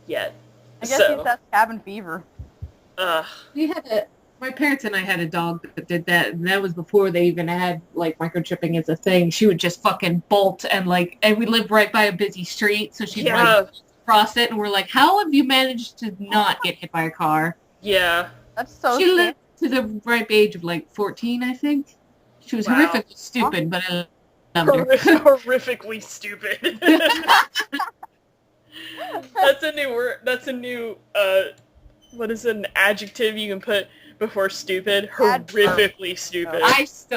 A: yet.
B: I guess
A: So,
B: he's got cabin fever.
C: my parents and I had a dog that did that, and that was before they even had, like, microchipping as a thing. She would just fucking bolt, and we lived right by a busy street, so she'd run across it, and we're like, how have you managed to not get hit by a car?
A: Yeah.
B: That's so
C: She
B: stupid.
C: lived to the ripe age of, 14, I think. She was
A: Wow.
C: horrifically stupid, but I loved her.
A: Horrifically stupid. That's a new word. That's a new, what is an adjective you can put before stupid? Horrifically stupid.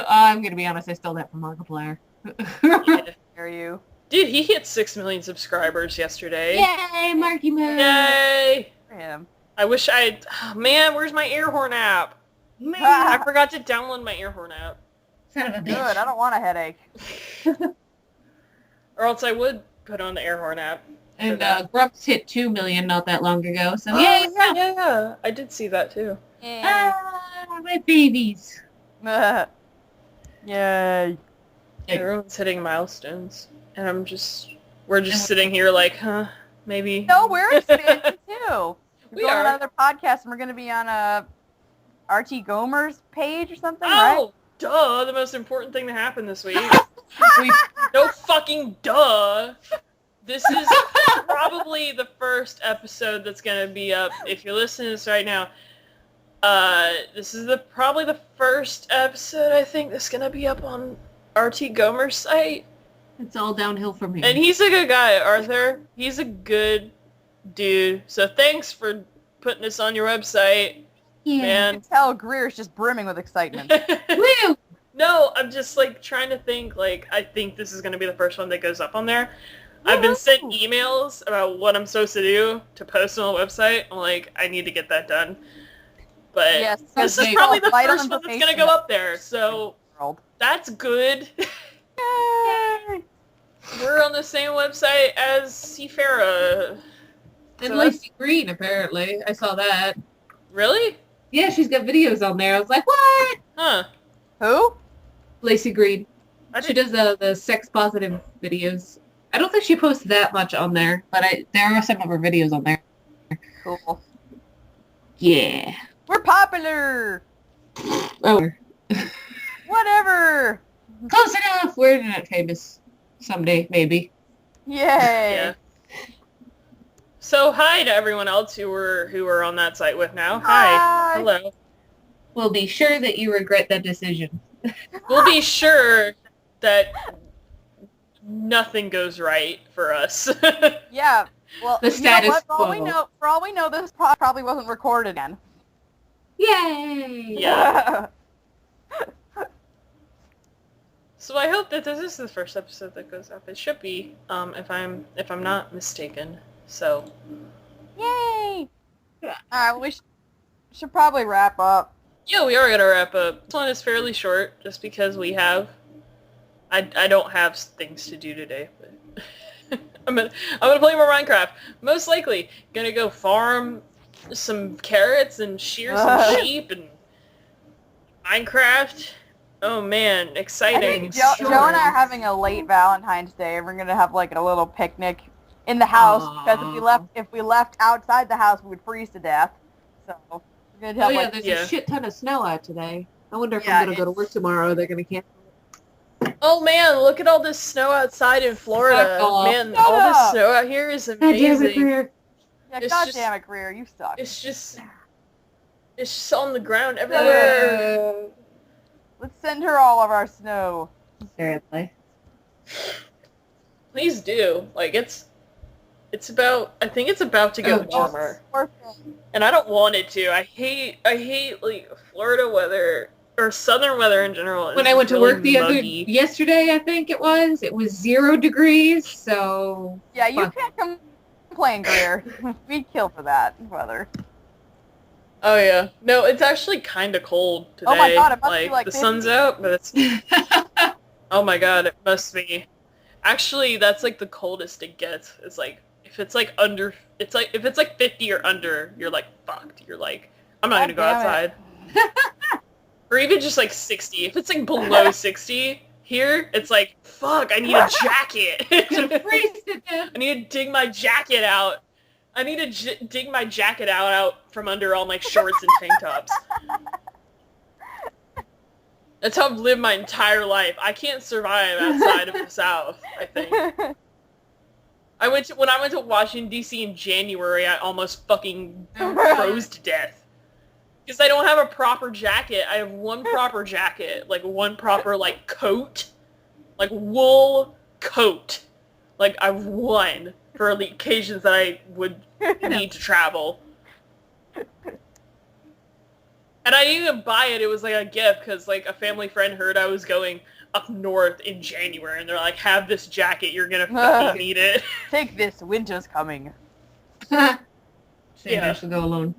C: I'm gonna be honest, I stole that from Markiplier.
A: Yeah.
B: Are you?
A: Dude, he hit 6 million subscribers yesterday.
C: Yay, Marky Moo!
A: Yay!
B: For him.
A: I wish man, where's my air horn app?
C: Man,
A: I forgot to download my air horn app.
C: son of a
B: Good.
C: bitch.
B: I don't want a headache.
A: Or else I would put on the air horn app.
C: And Grumps hit 2 million not that long ago, so
A: Oh,
C: yay!
A: yeah. I did see that too.
B: Yeah.
C: My babies.
B: Yay.
A: Everyone's hitting milestones. And we're just sitting here like, huh, maybe.
B: No, we're expanding too. We're
A: We
B: going
A: are.
B: on another podcast, and we're going to be on RT Gomer's page or something,
A: Oh, duh, the most important thing to happen this week.
C: We
A: No fucking duh. This is probably the first episode that's going to be up. If you're listening to this right now, this is probably the first episode I think that's going to be up on RT Gomer's site.
C: It's all downhill from here.
A: And he's a good guy, Arthur. He's a good dude. So thanks for putting this on your website,
C: yeah.
B: You
A: man.
B: can tell Greer's just brimming with excitement.
C: Woo!
A: No, I'm just trying to think, I think this is going to be the first one that goes up on there. I've been sent emails about what I'm supposed to do to post on the website. I'm like, I need to get that done. But
B: Yes,
A: this is
C: okay.
A: probably the
B: Vital
A: first one that's gonna
B: information.
A: go up there, so
B: World.
A: that's good.
B: Yay!
A: We're on the same website as Seafarah.
C: And
A: So
C: Lacey Green, apparently. I saw that.
A: Really?
C: Yeah, she's got videos on there. I was like, what?
A: Huh.
B: Who?
C: Lacey Green.
A: I
C: She
A: didn't-
C: does the sex positive videos. I don't think she posts that much on there, but there are some of her videos on there.
B: Cool.
C: Yeah.
B: We're popular.
C: Oh,
B: Whatever.
C: close enough. We're internet famous someday, maybe.
B: Yay.
A: Yeah. So hi to everyone else who are on that site with now.
B: Hi.
A: Hello.
C: We'll be sure that you regret that decision.
A: We'll be sure that nothing goes right for us.
B: Yeah. Well,
C: The
B: you know
C: status
B: what?
C: quo.
B: For all we know, this probably wasn't recorded again.
C: Yay!
A: Yeah. So I hope that this is the first episode that goes up. It should be, if I'm not mistaken. So
B: Yay.
C: Yeah.
B: Alright, we should probably wrap up.
A: yeah, we are gonna wrap up. This one is fairly short, just because we have. I don't have things to do today, but I'm gonna play more Minecraft. Most likely, gonna go farm some carrots and shear some sheep and Minecraft. Oh man,
B: I
A: exciting!
B: think Joe and I are having a late Valentine's Day, and we're gonna have like a little picnic in the house because if we left outside the house, we would freeze to death. So we're gonna
C: Oh
B: have
C: yeah,
B: like
C: there's
A: Yeah.
C: a shit ton of snow out today. I wonder if
B: Yeah,
C: I'm gonna go to work tomorrow. They're gonna cancel.
A: Oh man, look at all this snow outside in Florida.
C: Fuck off.
A: Man,
B: Shut
A: all this
B: up.
A: snow out here is
C: God damn it,
A: amazing.
C: Greer.
B: yeah,
A: it's
B: God
A: just-
B: damn it, Greer, you suck.
A: It's just on the ground everywhere.
B: Let's send her all of our snow.
C: Seriously.
A: Please do. Like it's about. I think it's about to get
C: Oh,
A: warmer,
B: Perfect.
A: and I don't want it to. I hate like Florida weather or southern weather in general. It's
C: When I went to
A: really
C: work
A: muggy.
C: yesterday, I think it was 0 degrees, so
B: Yeah, you
C: Fuck.
B: can't complain, Greer. We'd kill for that weather.
A: Oh yeah. No, it's actually kind of cold today.
B: Oh my God, it must be like
A: the
B: 50.
A: sun's out, but it's. Oh my God, it must be. Actually, that's like the coldest it gets. It's like if it's like under, it's like if it's like 50 or under, you're like fucked. You're like, I'm not gonna go
B: God
A: outside. Or even just like 60. If it's like below 60 here, it's like fuck. I need a jacket.
C: freeze to death.
A: I need to dig my jacket out. I need to dig my jacket out from under all my shorts and tank tops. That's how I've lived my entire life. I can't survive outside of the South, I think. When I went to Washington, D.C. in January, I almost fucking froze to death. Because I don't have a proper jacket. I have one proper jacket. Like, one proper, like, coat. Like, wool coat. Like, I have one for the occasions that I would need to travel. And I didn't even buy it. It was like a gift because like a family friend heard I was going up north in January, and they're like, "Have this jacket. You're gonna fucking need it."
B: Take this, winter's coming.
C: Shame
A: Yeah.
C: I should go alone.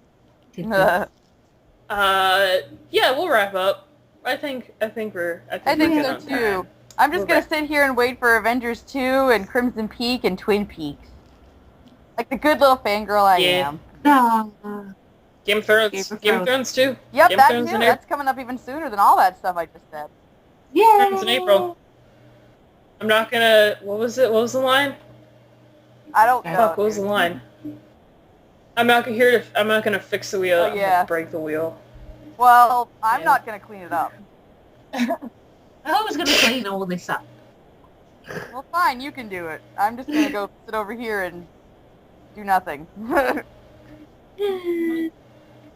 B: I
A: Yeah, we'll wrap up. I think we're
B: think
A: we're good
B: so
A: on
B: too.
A: that.
B: I'm just
A: We're
B: gonna
A: back.
B: sit here and wait for Avengers 2 and Crimson Peak and Twin Peaks. Like the good little fangirl I
A: Yeah.
B: am.
C: No.
A: Game of Thrones.
C: Game of
A: Game of Thrones too.
B: Yep,
A: Game of
B: that
A: Thrones
B: too.
A: in
B: That's coming up even sooner than all that stuff I just said.
C: Yeah.
A: Thrones in April. I'm not gonna. What was it? What was the line?
B: I don't
C: Fuck,
B: know.
A: Fuck, what was the line? I'm not gonna fix the wheel.
B: Oh,
A: I'm
B: yeah.
A: gonna break the wheel.
B: Well, I'm
A: Yeah.
B: not gonna clean it up.
C: I was gonna clean all this up.
B: Well, fine, you can do it. I'm just gonna go sit over here and do nothing.
A: I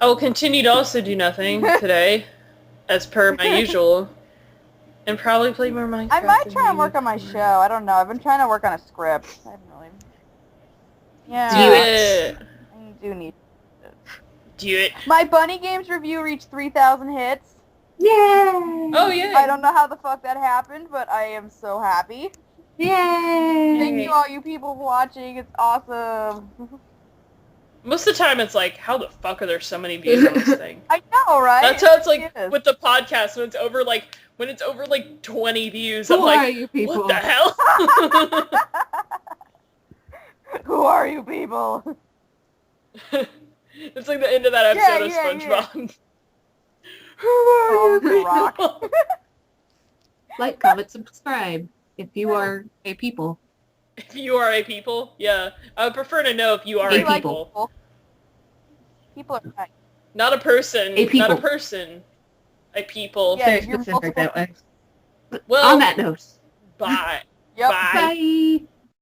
A: will continue to also do nothing today, as per my usual, and probably play more Minecraft.
B: I might try and
A: maybe.
B: work on my show. I don't know. I've been trying to work on a script. I haven't really. Yeah.
A: Do it.
B: I do need.
A: Do it.
B: My Bunny Games review reached 3,000 hits.
C: Yay!
A: Oh yeah.
B: I don't know how the fuck that happened, but I am so happy.
C: Yay!
B: Thank you, all you people watching. It's awesome.
A: Most of the time it's like, how the fuck are there so many views on this thing?
B: I know, right?
A: That's how it's like
B: It is.
A: with the podcast when it's over like 20 views.
C: Who
A: I'm like,
C: are you people?
A: what the hell?
B: Who are you people?
A: It's like the end of that episode of SpongeBob. Who are you
B: The
A: people?
B: Rock.
C: Like, comment, subscribe if you are a people.
A: If you are a people, yeah. I would prefer to know if you are
C: A
A: a
B: like
A: people.
B: people. People are nice.
A: Not a person.
C: A people.
A: Not a person. A people.
B: Yeah,
E: Very
B: you're
E: specific that way.
A: Well,
C: On that note,
A: bye.
B: Yep.
A: Bye.
C: bye.